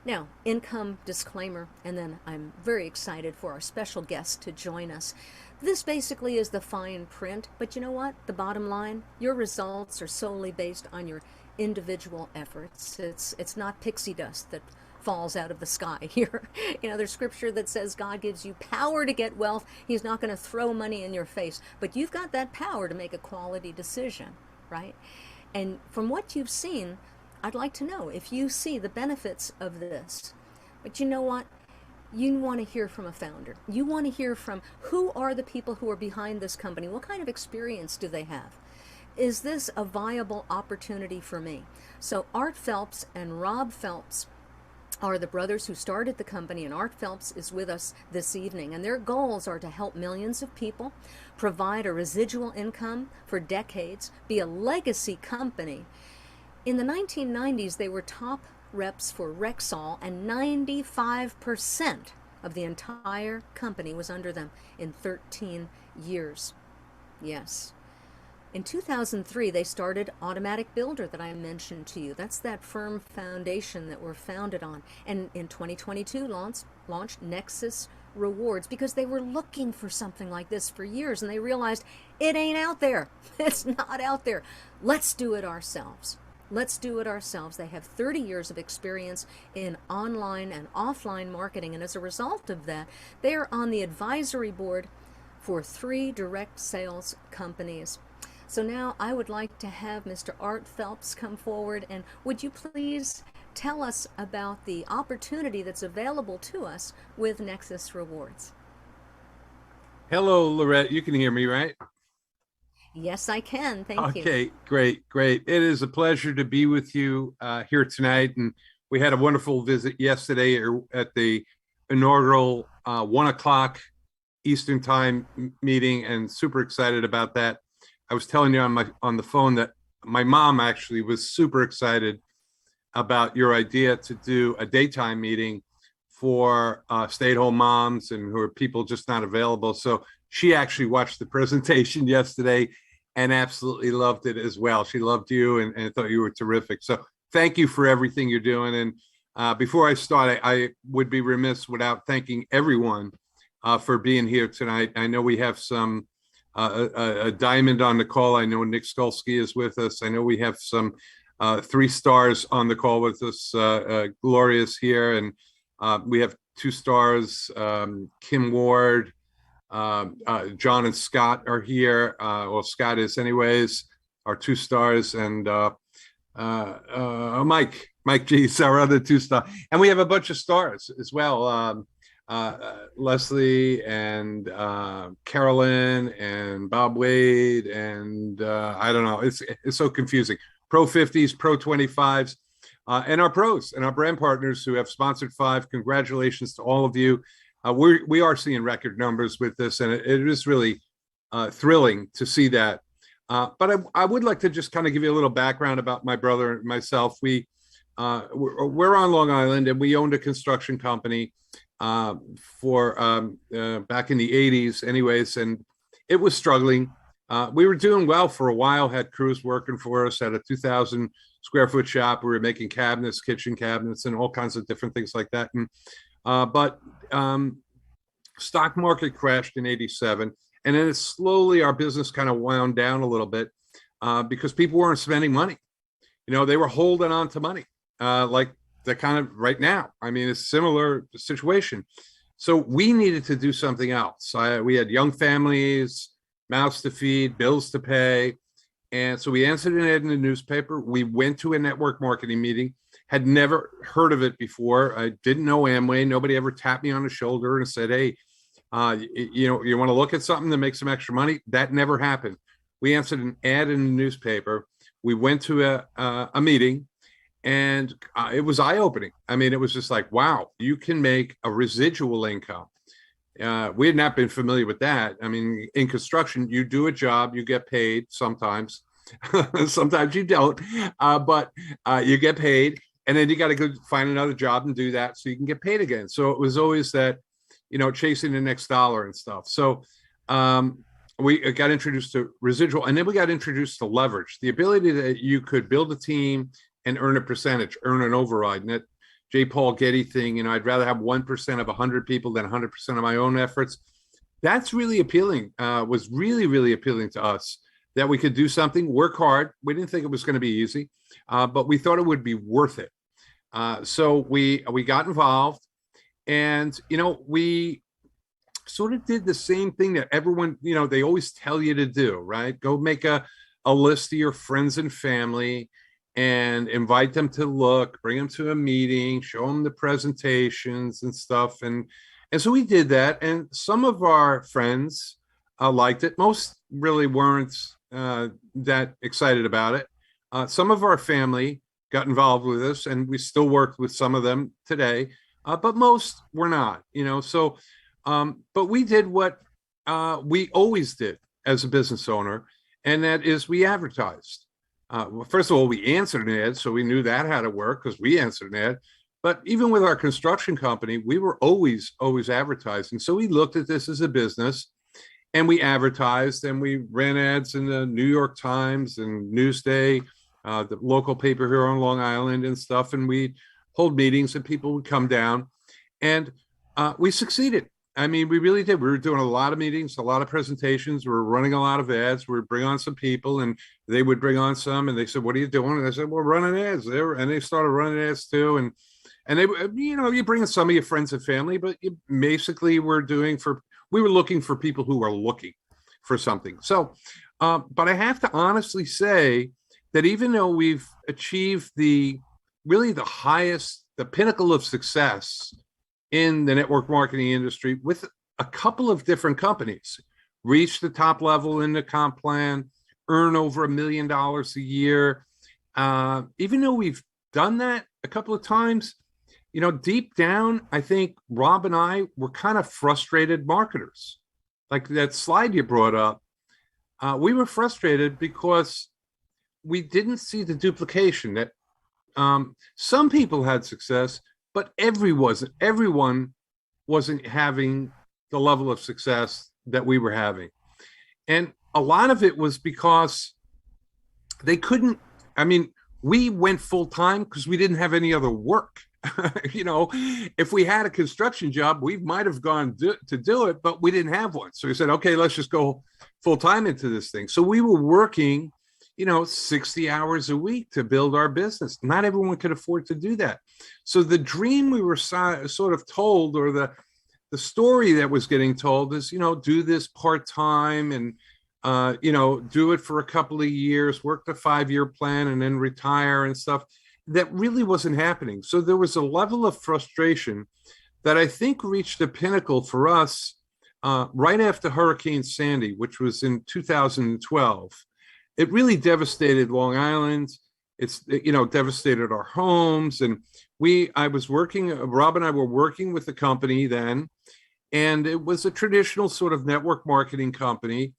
B: Now, income disclaimer, and then I'm very excited for our special guest to join us. This basically is the fine print, but you know what? The bottom line, your results are solely based on your individual efforts. It's not pixie dust that falls out of the sky here. You know, there's scripture that says God gives you power to get wealth. He's not going to throw money in your face, but you've got that power to make a quality decision, right? And from what you've seen, I'd like to know if you see the benefits of this. But you know what? You want to hear from a founder. You want to hear from who are the people who are behind this company? What kind of experience do they have? Is this a viable opportunity for me? So Art Phelps and Rob Phelps are the brothers who started the company, and Art Phelps is with us this evening. And their goals are to help millions of people, provide a residual income for decades, be a legacy company. In the 1990s, they were top reps for Rexall, and 95% of the entire company was under them in 13 years. Yes. In 2003, they started Automatic Builder that I mentioned to you. That's that firm foundation that we're founded on. And in 2022, launched Nexus Rewards because they were looking for something like this for years, and they realized it ain't out there. It's not out there. Let's do it ourselves. Let's do it ourselves. They have 30 years of experience in online and offline marketing, and as a result of that, they are on the advisory board for 3 direct sales companies. So now I would like to have Mr. Art Phelps come forward, and would you please tell us about the opportunity that's available to us with Nexus Rewards?
A: Hello, Lorette. You can hear me, right?
B: Yes, I can. Thank you.
A: Okay, great, great. It is a pleasure to be with you here tonight. And we had a wonderful visit yesterday at the inaugural 1 o'clock Eastern time meeting, and super excited about that. I was telling you on the phone that my mom actually was super excited about your idea to do a daytime meeting for stay-at-home moms and who are people just not available. So she actually watched the presentation yesterday and absolutely loved it as well. She loved you and thought you were terrific. So thank you for everything you're doing. And before I start, I would be remiss without thanking everyone for being here tonight. I know we have some a diamond on the call. I know Nick Skolsky is with us. I know we have some 3 stars on the call with us. Gloria's here, and we have 2 stars. Kim Ward, John and Scott are here. Well, Scott is anyways, our 2 stars, and Mike G's our other 2 star. And we have a bunch of stars as well. Leslie and Carolyn and Bob Wade, and I don't know, it's so confusing. Pro 50s, Pro 25s, and our pros and our brand partners who have sponsored 5. Congratulations to all of you. We are seeing record numbers with this, and it is really thrilling to see that. But I would like to just kind of give you a little background about my brother and myself. We're on Long Island, and we owned a construction company for back in the 80s anyways, and it was struggling. We were doing well for a while, had crews working for us at a 2,000 square foot shop. We were making cabinets, kitchen cabinets, and all kinds of different things like that. And but stock market crashed in 87, and then slowly our business kind of wound down a little bit because people weren't spending money. You know, they were holding on to money like the kind of right now. I mean, it's a similar situation. So we needed to do something else. We had young families, mouths to feed, bills to pay, And so we answered an ad in the newspaper. We went to a network marketing meeting, had never heard of it before. I didn't know Amway. Nobody ever tapped me on the shoulder and said, hey, you want to look at something to make some extra money? That never happened. We answered an ad in the newspaper. We went to a meeting, and it was eye-opening. I mean, it was just like, wow, you can make a residual income. We had not been familiar with that. I mean, in construction, you do a job, you get paid sometimes. Sometimes you don't, but you get paid, and then you got to go find another job and do that so you can get paid again. So it was always that, chasing the next dollar and stuff. So we got introduced to residual, and then we got introduced to leverage, the ability that you could build a team and earn a percentage, earn an override. And that J. Paul Getty thing, I'd rather have 1% of 100 people than 100% of my own efforts. That's really appealing, was really, really appealing to us, that we could do something, work hard. We didn't think it was going to be easy, but we thought it would be worth it. So we got involved, and, we sort of did the same thing that everyone, they always tell you to do, right? Go make a list of your friends and family and invite them to look, bring them to a meeting, show them the presentations and stuff. And so we did that. And some of our friends liked it. Most really weren't that excited about it. Some of our family got involved with us, and we still work with some of them today, but most were not, so, but we did what we always did as a business owner, and that is we advertised. Well, first of all, we answered an ad, so we knew that had to work because we answered an ad. But even with our construction company, we were always advertising. So we looked at this as a business, and we advertised, and we ran ads in the New York Times and Newsday, the local paper here on Long Island and stuff. And we'd hold meetings, and people would come down, and we succeeded. I mean, we really did. We were doing a lot of meetings, a lot of presentations. We were running a lot of ads. We would bring on some people, and they would bring on some, and they said, what are you doing? And I said, we're running ads there. And they started running ads too. And they, you bring in some of your friends and family, but you basically we were looking for people who are looking for something. So, but I have to honestly say that even though we've achieved the pinnacle of success in the network marketing industry with a couple of different companies, reach the top level in the comp plan, earn over $1 million a year. Even though we've done that a couple of times, deep down, I think Rob and I were kind of frustrated marketers. Like that slide you brought up, we were frustrated because we didn't see the duplication that some people had success, but everyone wasn't having the level of success that we were having. And a lot of it was because they couldn't, we went full time because we didn't have any other work. If we had a construction job, we might have gone to do it, but we didn't have one. So we said, okay, let's just go full time into this thing. So we were working 60 hours a week to build our business. Not everyone could afford to do that. So the dream we were sort of told, or the story that was getting told is, do this part-time and, do it for a couple of years, work the 5-year plan and then retire and stuff. That really wasn't happening. So there was a level of frustration that I think reached a pinnacle for us right after Hurricane Sandy, which was in 2012. It really devastated Long Island. It's, devastated our homes. And Rob and I were working with the company then, and it was a traditional sort of network marketing company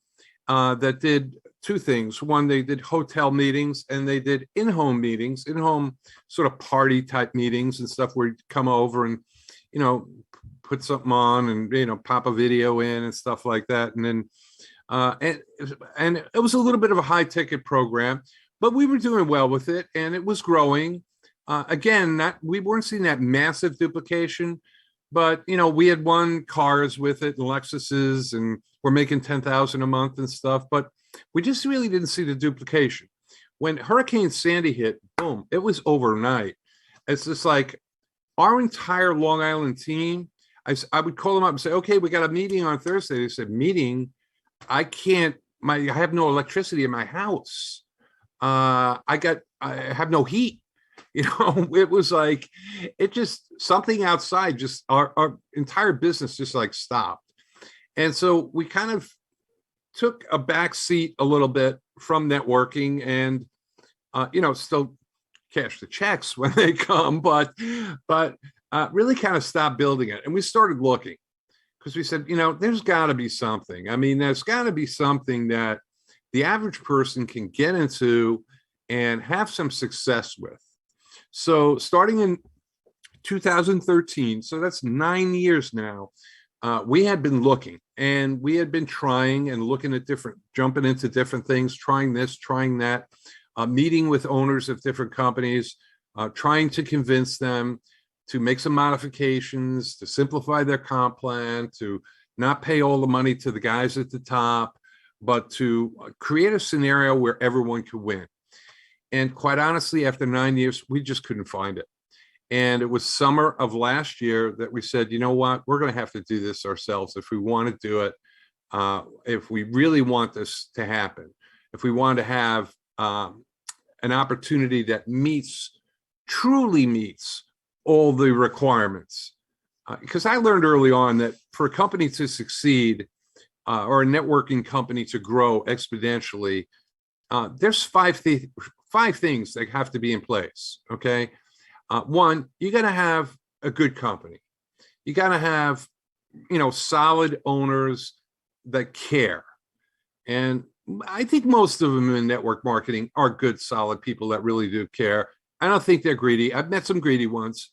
A: that did two things. One, they did hotel meetings, and they did in-home meetings, in-home sort of party type meetings and stuff where you'd come over and, put something on and, pop a video in and stuff like that. And then, and it was a little bit of a high ticket program, but we were doing well with it, and it was growing. Again, we weren't seeing that massive duplication, but we had won cars with it and Lexuses, and we're making 10,000 a month and stuff, but we just really didn't see the duplication. When Hurricane Sandy hit, boom, it was overnight. It's just like our entire Long Island team, I would call them up and say, okay, we got a meeting on Thursday. They said, meeting? I can't I have no electricity in my house. I have no heat. It was like, it just, something outside, just our entire business just like stopped. And so we kind of took a back seat a little bit from networking, and still cash the checks when they come, but really kind of stopped building it. And we started looking, because we said, there's got to be something. I mean, there's got to be something that the average person can get into and have some success with. So starting in 2013, so that's 9 years now, we had been looking, and we had been trying and looking at jumping into different things, trying this, trying that, meeting with owners of different companies, trying to convince them to make some modifications, to simplify their comp plan, to not pay all the money to the guys at the top, but to create a scenario where everyone could win. And quite honestly, after 9 years, we just couldn't find it. And it was summer of last year that we said, you know what, we're going to have to do this ourselves if we want to do it. If we really want this to happen, if we want to have an opportunity that truly meets all the requirements. Because I learned early on that for a company to succeed, or a networking company to grow exponentially, there's five things that have to be in place. Okay. One, you got to have a good company. You got to have, solid owners that care. And I think most of them in network marketing are good, solid people that really do care. I don't think they're greedy. I've met some greedy ones.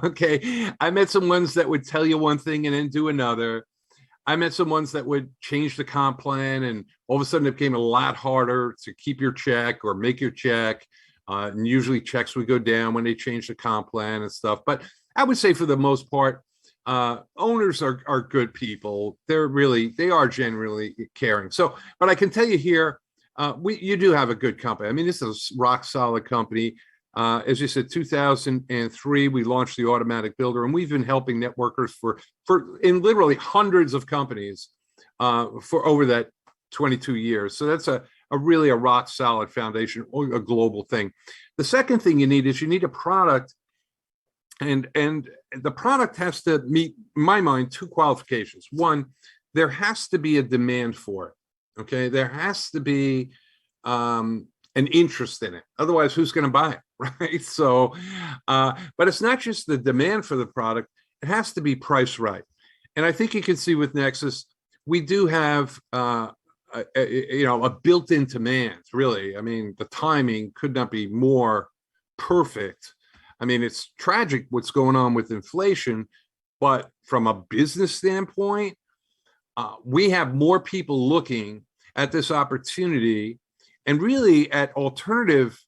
A: Okay. I met some ones that would tell you one thing and then do another. I met some ones that would change the comp plan, and all of a sudden it became a lot harder to keep your check or make your check. And usually checks would go down when they change the comp plan and stuff. But I would say for the most part, owners are good people. They are generally caring. So, but I can tell you here, you do have a good company. I mean, this is a rock solid company. As you said, 2003, we launched the Automatic Builder, and we've been helping networkers for in literally hundreds of companies for over that 22 years. So that's a really rock solid foundation, a global thing. The second thing you need a product, and the product has to meet, in my mind, two qualifications. One, there has to be a demand for it. Okay, there has to be an interest in it. Otherwise, who's going to buy it, right? So, but it's not just the demand for the product; it has to be priced right. And I think you can see with Nexus, we do have a built-in demand. Really, I mean, the timing could not be more perfect. I mean, it's tragic what's going on with inflation, but from a business standpoint, we have more people looking at this opportunity and really at alternative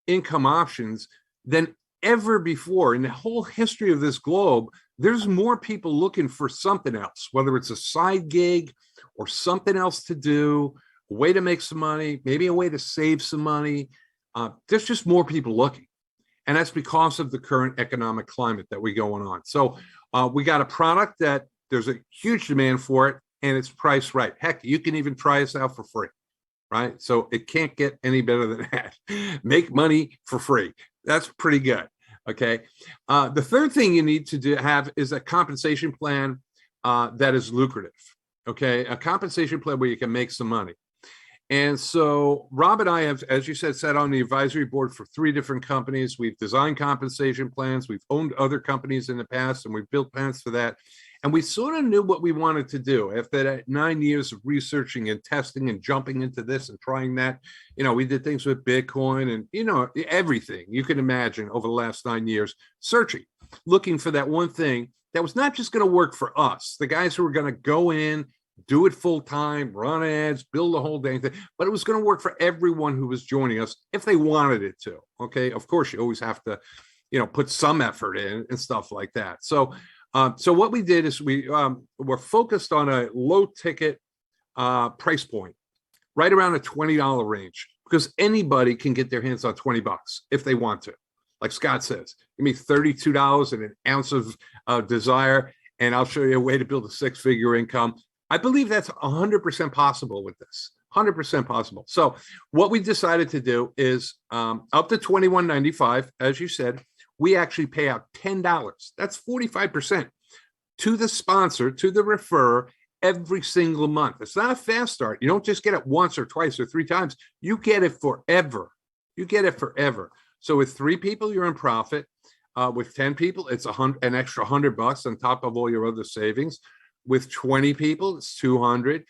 A: income options than ever before. In the whole history of this globe, there's more people looking for something else, whether it's a side gig or something else to do, a way to make some money, maybe a way to save some money. There's just more people looking. And that's because of the current economic climate that we're going on. So we got a product that there's a huge demand for it, and it's priced right. Heck, you can even try us out for free, right? So it can't get any better than that. Make money for free. That's pretty good. Okay. The third thing you need to have is a compensation plan that is lucrative. Okay. A compensation plan where you can make some money. And so Rob and I have, as you said, sat on the advisory board for 3 different companies. We've designed compensation plans. We've owned other companies in the past, and we've built plans for that. And we sort of knew what we wanted to do after that 9 years of researching and testing and jumping into this and trying that. We did things with Bitcoin and, everything you can imagine over the last 9 years, searching, looking for that one thing that was not just going to work for us, the guys who were going to go in, do it full time, run ads, build the whole dang thing, but it was going to work for everyone who was joining us if they wanted it to. Okay. Of course, you always have to, put some effort in and stuff like that. So what we did is we were focused on a low ticket price point, right around a $20 range, because anybody can get their hands on $20 if they want to. Like Scott says, give me $32 and an ounce of desire, and I'll show you a way to build a 6-figure income. I believe that's 100% possible with this. 100% possible. So what we decided to do is up to $21.95, as you said, we actually pay out $10. That's 45% to the sponsor, to the referrer, every single month. It's not a fast start. You don't just get it once or twice or three times. You get it forever. You get it forever. So with 3 people, you're in profit. With 10 people, it's an extra $100 on top of all your other savings. With 20 people, it's 200.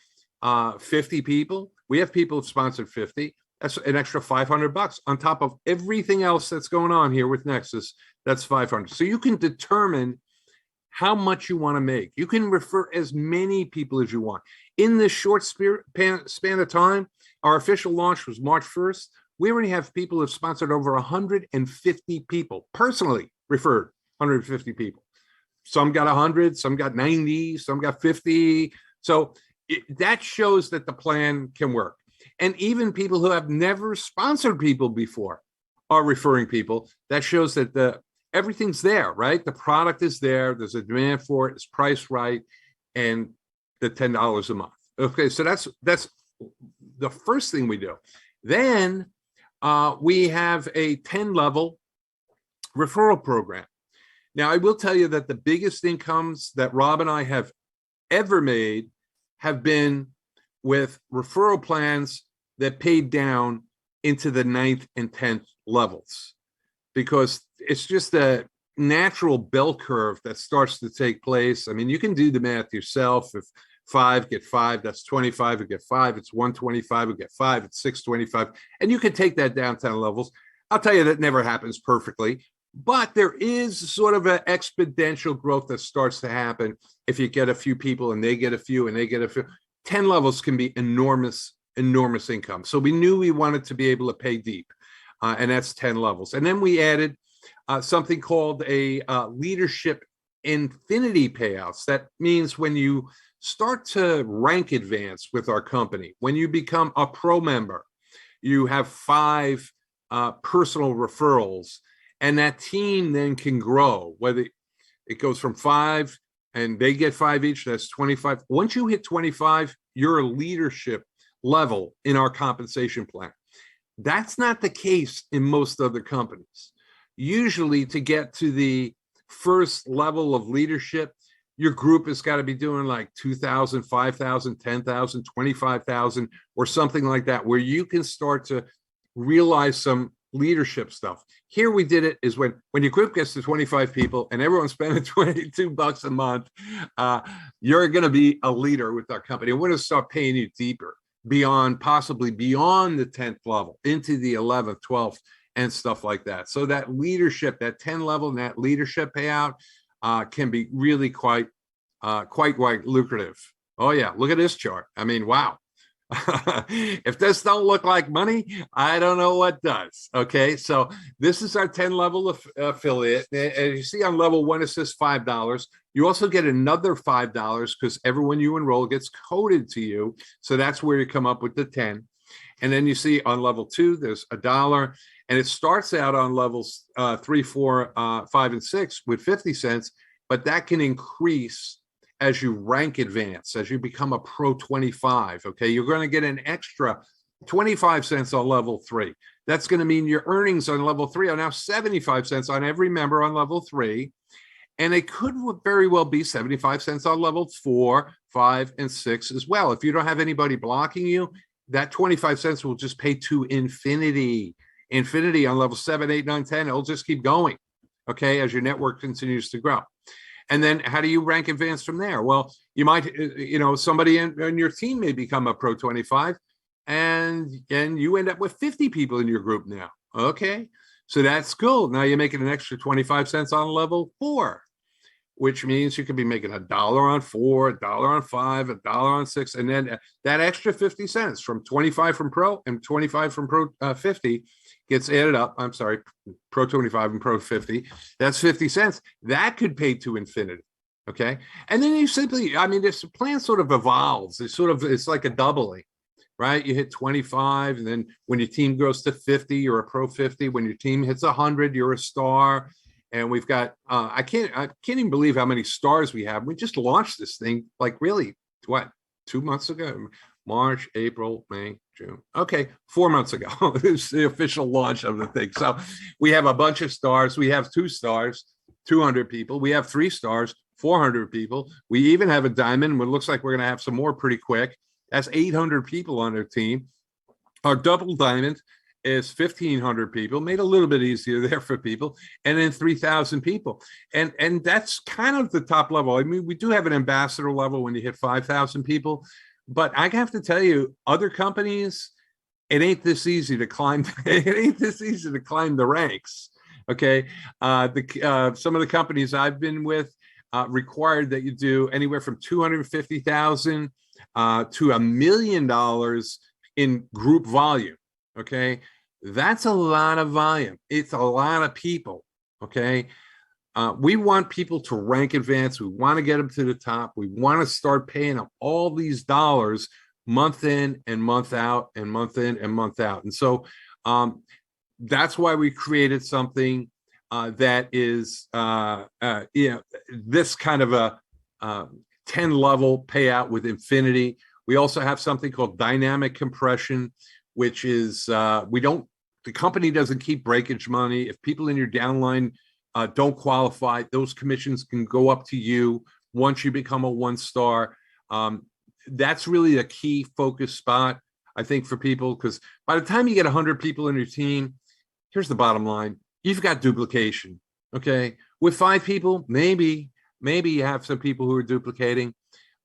A: 50 people, we have people who've sponsored 50. That's an extra $500 on top of everything else that's going on here with Nexus. That's 500. So you can determine how much you want to make. You can refer as many people as you want. In this short span of time, our official launch was March 1st. We already have people who have sponsored over 150 people, personally referred 150 people. Some got 100, some got 90, some got 50. So that shows that the plan can work. And even people who have never sponsored people before are referring people. That shows that everything's there, right? The product is there. There's a demand for it. It's priced right. And the $10 a month. Okay, so that's the first thing we do. Then we have a 10-level referral program. Now, I will tell you that the biggest incomes that Rob and I have ever made have been with referral plans that paid down into the 9th and 10th levels, because it's just a natural bell curve that starts to take place. I mean, you can do the math yourself. If 5 get 5, that's 25 would get 5. It's 125 would get 5. It's 625. And you can take that down 10 levels. I'll tell you that never happens perfectly, but there is sort of an exponential growth that starts to happen if you get a few people and they get a few and they get a few. 10 levels can be enormous income. So we knew we wanted to be able to pay deep, and that's 10 levels. And then we added something called a leadership infinity payouts. That means when you start to rank advance with our company, when you become a pro member, you have 5 personal referrals, and that team then can grow, whether it goes from 5 and they get 5 each, that's 25. Once you hit 25, you're a leadership level in our compensation plan. That's not the case in most other companies. Usually to get to the first level of leadership, your group has got to be doing like 2,000, 5,000, 10,000, 25,000 or something like that, where you can start to realize some leadership stuff. Here we did it is when your group gets to 25 people and everyone's spending $22 a month, you're going to be a leader with our company. We're going to start paying you deeper, possibly beyond the 10th level, into the 11th, 12th, and stuff like that. So that leadership, that 10 level, and that leadership payout can be really quite lucrative. Oh yeah, look at this chart. I mean, wow. If this don't look like money, I don't know what does. Okay, so this is our 10 level affiliate. As you see on level 1, it says $5. You also get another $5 because everyone you enroll gets coded to you. So that's where you come up with the 10. And then you see on level 2, there's $1. And it starts out on levels 3, 4, 5, and 6 with 50 cents, but that can increase as you rank advance, as you become a pro 25. Okay, you're going to get an extra 25 cents on level 3. That's going to mean your earnings on level 3 are now 75 cents on every member on level 3. And it could very well be 75 cents on level 4, 5, and 6 as well. If you don't have anybody blocking you, that 25 cents will just pay to infinity. Infinity on level 7, 8, 9, 10. It'll just keep going, okay, as your network continues to grow. And then how do you rank advance from there? Well, you might, somebody in your team may become a pro 25, and you end up with 50 people in your group now. Okay, so that's cool. Now you're making an extra 25 cents on level 4, which means you could be making $1 on 4, $1 on 5, $1 on 6, and then that extra 50 cents from 25 from pro and 25 from pro 50 gets added up. I'm sorry, pro 25 and pro 50. That's 50 cents. That could pay to infinity. Okay. And then you simply, this plan sort of evolves. It's like a doubling, right? You hit 25, and then when your team grows to 50, you're a pro 50. When your team hits 100, you're a star. And we've got, I can't even believe how many stars we have. We just launched this thing, like really, 2 months ago? March, April, May, June. Okay, 4 months ago is the official launch of the thing. So we have a bunch of stars. We have 2 stars, 200 people. We have 3 stars, 400 people. We even have a diamond. It looks like we're going to have some more pretty quick. That's 800 people on their team. Our double diamond is 1,500 people, made a little bit easier there for people, and then 3,000 people. And that's kind of the top level. I mean, we do have an ambassador level when you hit 5,000 people, but I have to tell you, other companies, it ain't this easy to climb. It ain't this easy to climb the ranks. Okay, some of the companies I've been with required that you do anywhere from 250,000 to $1 million in group volume. Okay, that's a lot of volume. It's a lot of people. Okay, we want people to rank advance. We want to get them to the top. We want to start paying them all these dollars month in and month out and month in and month out. And so that's why we created something that is this kind of a 10 level payout with infinity. We also have something called dynamic compression, which is the company doesn't keep breakage money. If people in your downline don't qualify, those commissions can go up to you once you become a 1-star. That's really a key focus spot, I think, for people, because by the time you get 100 people in your team, here's the bottom line: you've got duplication. Okay, with 5 people, maybe you have some people who are duplicating,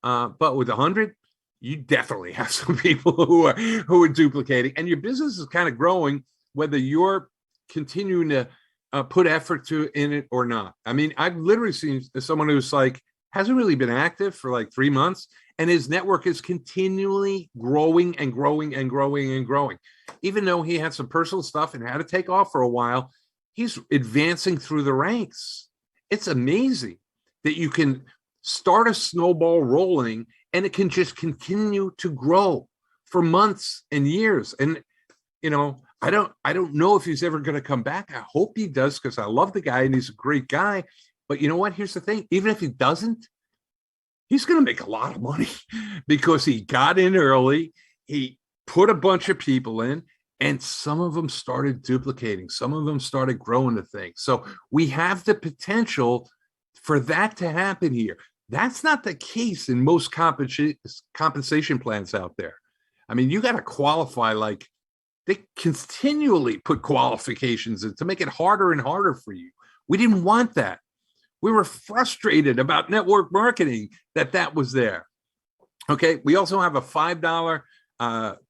A: but with 100, you definitely have some people who are duplicating, and your business is kind of growing, whether you're continuing to put effort in it or not. I mean, I've literally seen someone who's like hasn't really been active for like 3 months, and his network is continually growing and growing and growing and growing. Even though he had some personal stuff and had to take off for a while, he's advancing through the ranks. It's amazing that you can start a snowball rolling and it can just continue to grow for months and years. And, you know, I don't know if he's ever going to come back. I hope he does, because I love the guy and he's a great guy. But you know what? Here's the thing. Even if he doesn't, he's going to make a lot of money because he got in early. He put a bunch of people in, and some of them started duplicating. Some of them started growing the thing. So we have the potential for that to happen here. That's not the case in most compensation plans out there. I mean, you got to qualify. Like, they continually put qualifications in to make it harder and harder for you. We didn't want that. We were frustrated about network marketing that was there. Okay, we also have a $5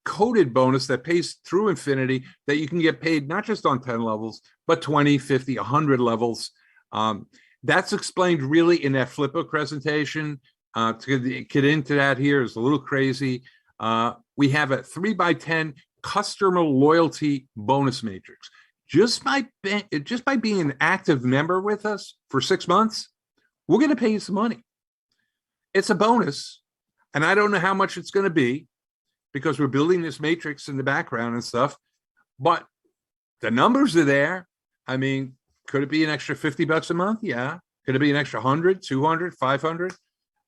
A: coded bonus that pays through infinity that you can get paid not just on 10 levels, but 20, 50, 100 levels. That's explained really in that Flipper presentation. To get into that here is a little crazy. We have a 3x10 customer loyalty bonus matrix. Just by being an active member with us for 6 months, we're going to pay you some money. It's a bonus, and I don't know how much it's going to be because we're building this matrix in the background and stuff, but the numbers are there. I mean, could it be an extra $50 a month? Yeah. Could it be an extra 100, 200, 500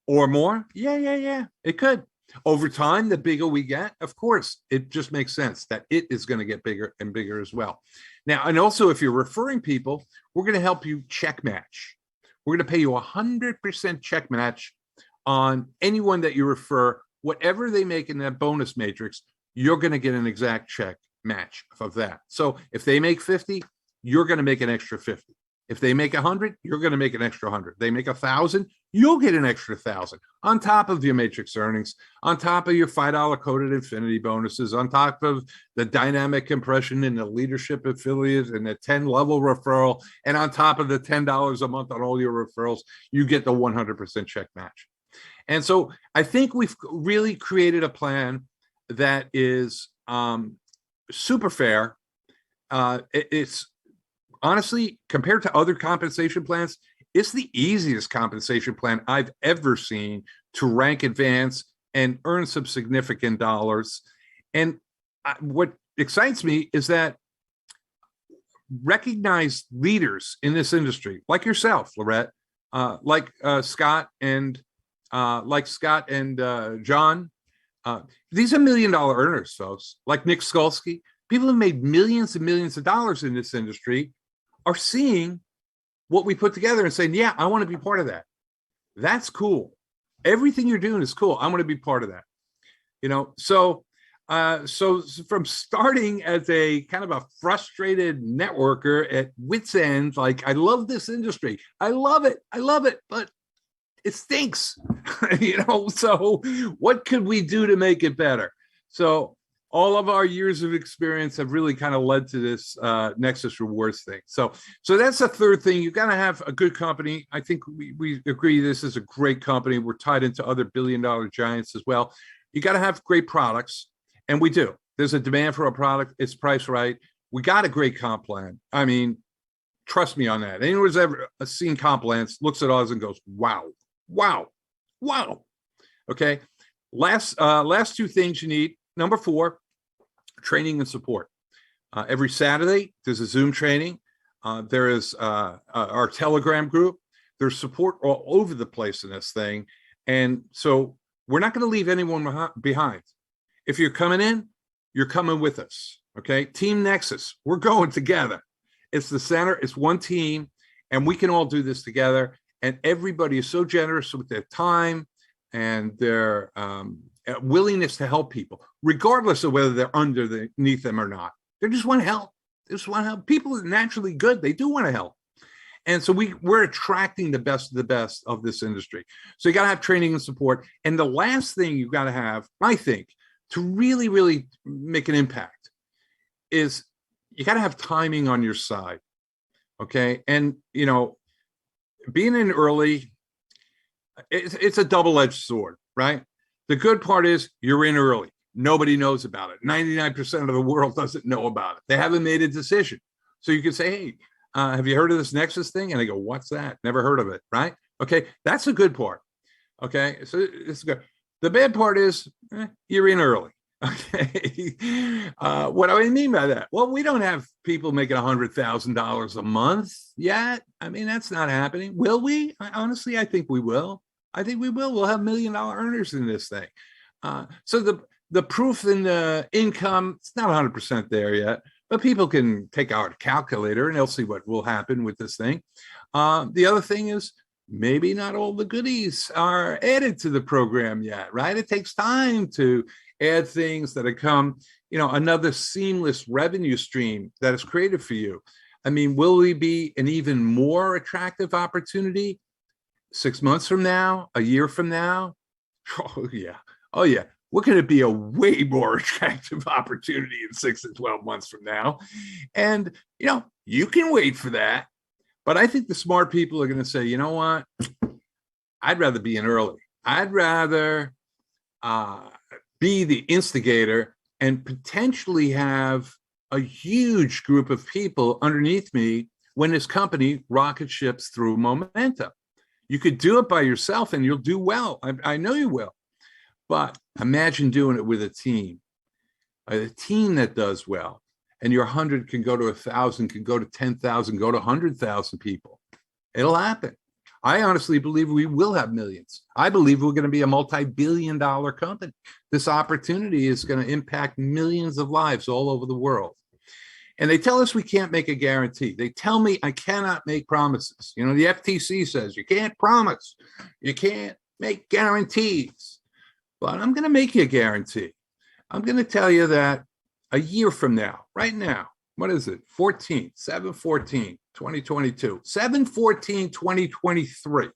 A: or more? Yeah. It could. Over time, the bigger we get, of course, it just makes sense that it is going to get bigger and bigger as well. Now, and also, if you're referring people, we're going to help you check match. We're going to pay you 100% check match on anyone that you refer. Whatever they make in that bonus matrix, you're going to get an exact check match of that. So if they make 50, you're going to make an extra 50. If they make 100, you're going to make an extra 100. They make 1,000, you'll get an extra 1,000 on top of your matrix earnings, on top of your $5 coded infinity bonuses, on top of the dynamic compression and the leadership affiliate and the 10 level referral, and on top of the $10 a month on all your referrals, you get the 100% check match. And so I think we've really created a plan that is super fair. It's honestly, compared to other compensation plans, it's the easiest compensation plan I've ever seen to rank advance and earn some significant dollars. And what excites me is that recognized leaders in this industry, like yourself, Lorette, like Scott and John, These are $1 million earners, folks, like Nick Skolsky. People who made millions and millions of dollars in this industry are seeing what we put together and saying, yeah, I want to be part of that. That's cool. Everything you're doing is cool. I want to be part of that. So from starting as a kind of a frustrated networker at wit's end, like, I love this industry. I love it, but it stinks. So what could we do to make it better? So all of our years of experience have really kind of led to this Nexus Rewards thing. So that's the third thing. You got to have a good company. I think we agree this is a great company. We're tied into other billion-dollar giants as well. You got to have great products, and we do. There's a demand for a product. It's priced right. We got a great comp plan. I mean, trust me on that. Anyone who's ever seen comp plans looks at ours and goes, wow. Okay. Last two things you need. Number 4, training and support. Every Saturday, there's a Zoom training. There is our Telegram group. There's support all over the place in this thing. And so we're not going to leave anyone behind. If you're coming in, you're coming with us. Okay. Team Nexus, we're going together. It's the center. It's one team, and we can all do this together. And everybody is so generous with their time and their willingness to help people, regardless of whether they're underneath them or not. They just want to help. They just want to help. People are naturally good. They do want to help. And so we're attracting the best of the best of this industry. So you got to have training and support. And the last thing you got to have, I think, to really, really make an impact is you got to have timing on your side. Okay. And, being in early, it's a double-edged sword, right? The good part is you're in early. Nobody knows about it. 99% of the world doesn't know about it. They haven't made a decision. So you can say, hey, have you heard of this Nexus thing? And they go, what's that? Never heard of it, right? Okay, that's a good part. Okay, so it's good. The bad part is you're in early. Okay, what do I mean by that? Well, we don't have people making $100,000 a month yet. I mean, that's not happening. Will we? Honestly, I think we will. I think we will. We'll have $1 million earners in this thing. So the proof in the income, it's not 100% there yet, but people can take out a calculator and they'll see what will happen with this thing. The other thing is, maybe not all the goodies are added to the program yet, right? It takes time to add things that become, another seamless revenue stream that is created for you. I mean, will we be an even more attractive opportunity 6 months from now, a year from now? Oh yeah. We're going to be a way more attractive opportunity in 6 to 12 months from now. And, you can wait for that. But I think the smart people are going to say, you know what? I'd rather be in early. I'd rather be the instigator and potentially have a huge group of people underneath me when this company rocket ships through momentum. You could do it by yourself and you'll do well. I know you will. But imagine doing it with a team that does well. And your 100 can go to 1,000, can go to 10,000, go to 100,000 people. It'll happen. I honestly believe we will have millions. I believe we're going to be a multi-billion-dollar company. This opportunity is going to impact millions of lives all over the world. And they tell us we can't make a guarantee. They tell me I cannot make promises. The FTC says you can't promise. You can't make guarantees. But I'm going to make you a guarantee. I'm going to tell you that a year from now, right now, what is it? 7/14, 2022, 7/14, 2023.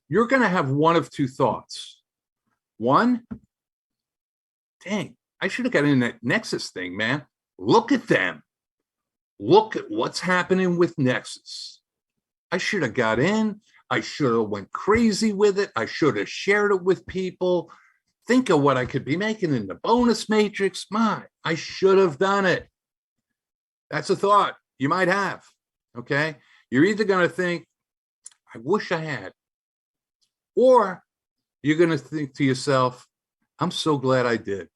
A: You're going to have one of two thoughts. One, dang, I should have got in that Nexus thing, man. Look at them. Look at what's happening with Nexus. I should have got in. I should have went crazy with it. I should have shared it with people. Think of what I could be making in the bonus matrix. I should have done it. That's a thought you might have. Okay. You're either going to think, I wish I had, or you're going to think to yourself, I'm so glad I did.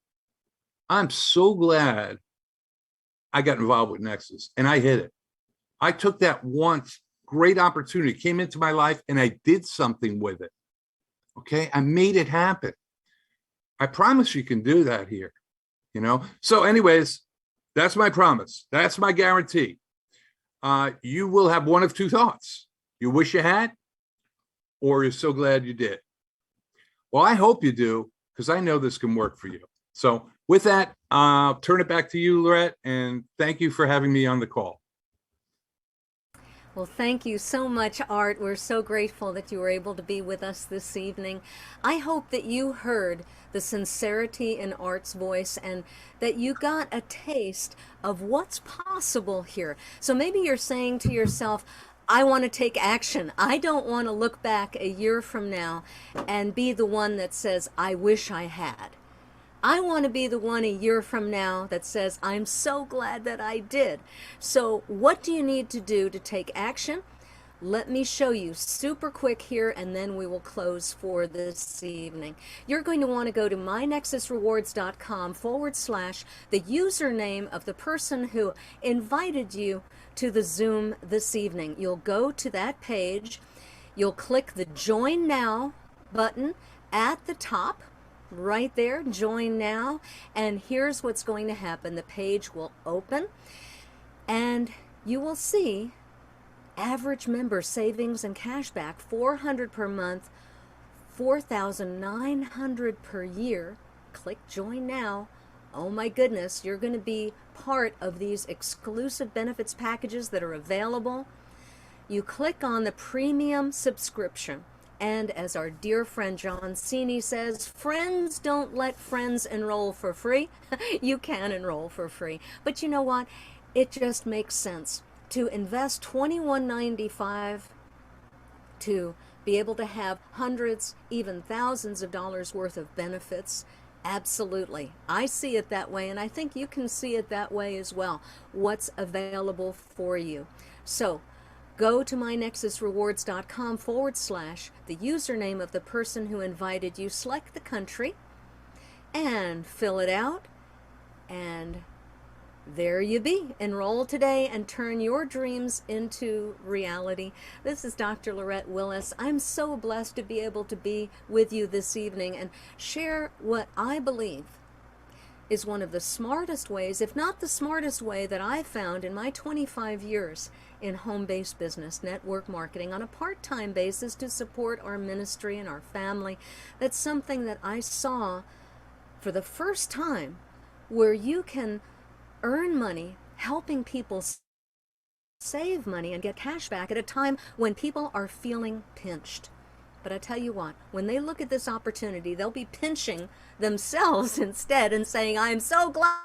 A: I'm so glad I got involved with Nexus and I hit it. I took that once great opportunity, came into my life and I did something with it. Okay. I made it happen. I promise you can do that here, you know? So anyways, that's my promise. That's my guarantee. You will have one of two thoughts. You wish you had, or you're so glad you did. Well, I hope you do, because I know this can work for you. So with that, I'll turn it back to you, Lorette, and thank you for having me on the call.
B: Well, thank you so much, Art. We're so grateful that you were able to be with us this evening. I hope that you heard the sincerity in Art's voice and that you got a taste of what's possible here. So maybe you're saying to yourself, I want to take action. I don't want to look back a year from now and be the one that says, I wish I had. I want to be the one a year from now that says, I'm so glad that I did. So what do you need to do to take action? Let me show you super quick here, and then we will close for this evening. You're going to want to go to mynexusrewards.com/ the username of the person who invited you to the Zoom this evening. You'll go to that page. You'll click the Join Now button at the top. Right there, join now, and here's what's going to happen. The page will open and you will see average member savings and cashback, $400 per month, $4,900 per year. Click join now. Oh my goodness, you're going to be part of these exclusive benefits packages that are available. You click on the premium subscription. And as our dear friend John Cini says, friends don't let friends enroll for free. You can enroll for free. But you know what? It just makes sense to invest $21.95 to be able to have hundreds, even thousands of dollars worth of benefits. Absolutely. I see it that way, and I think you can see it that way as well. What's available for you. So go to mynexusrewards.com / the username of the person who invited you, select the country, and fill it out, and there you be. Enroll today and turn your dreams into reality. This is Dr. Lorette Willis. I'm so blessed to be able to be with you this evening and share what I believe is one of the smartest ways, if not the smartest way, that I've found in my 25 years in home-based business, network marketing, on a part-time basis to support our ministry and our family. That's something that I saw for the first time, where you can earn money helping people save money and get cash back at a time when people are feeling pinched. But I tell you what, when they look at this opportunity, they'll be pinching themselves instead and saying, I'm so glad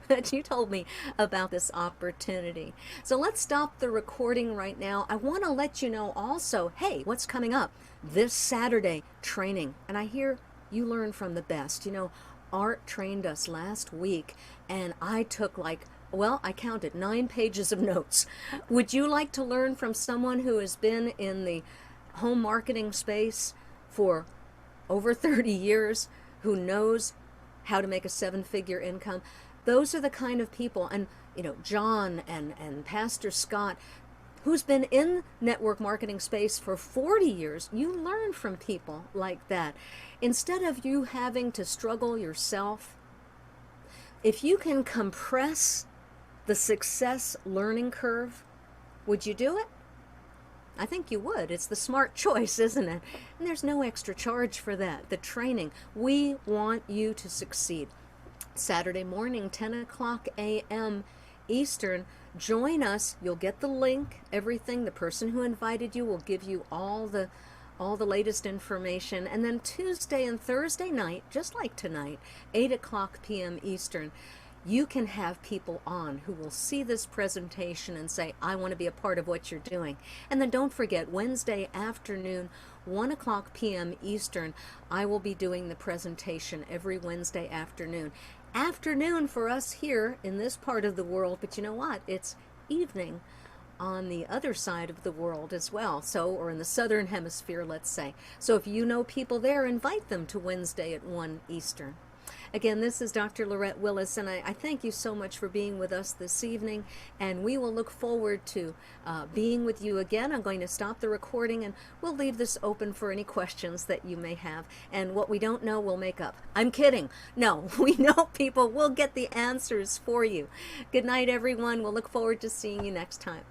B: that you told me about this opportunity. So let's stop the recording right now. I want to let you know also, hey, what's coming up this Saturday? Training. And I hear you learn from the best. You know, Art trained us last week, and I took I counted 9 pages of notes. Would you like to learn from someone who has been in the home marketing space for over 30 years, who knows how to make a 7-figure income? Those are the kind of people, and you know, John and Pastor Scott, who's been in network marketing space for 40 years, you learn from people like that. Instead of you having to struggle yourself, if you can compress the success learning curve, would you do it? I think you would. It's the smart choice, isn't it? And there's no extra charge for that. The training, we want you to succeed. Saturday morning, 10 o'clock a.m. Eastern. Join us. You'll get the link, everything. The person who invited you will give you all the latest information. And then Tuesday and Thursday night, just like tonight, 8 o'clock p.m. Eastern, you can have people on who will see this presentation and say, I want to be a part of what you're doing. And then don't forget, Wednesday afternoon, 1 o'clock p.m. Eastern, I will be doing the presentation every Wednesday afternoon. Afternoon for us here in this part of the world, but you know what? It's evening on the other side of the world as well, or in the southern hemisphere, let's say. So if you know people there, invite them to Wednesday at 1 Eastern. Again, this is Dr. Lorette Willis, and I thank you so much for being with us this evening, and we will look forward to being with you again. I'm going to stop the recording, and we'll leave this open for any questions that you may have, and what we don't know, we'll make up. I'm kidding. No, we know people. We'll get the answers for you. Good night, everyone. We'll look forward to seeing you next time.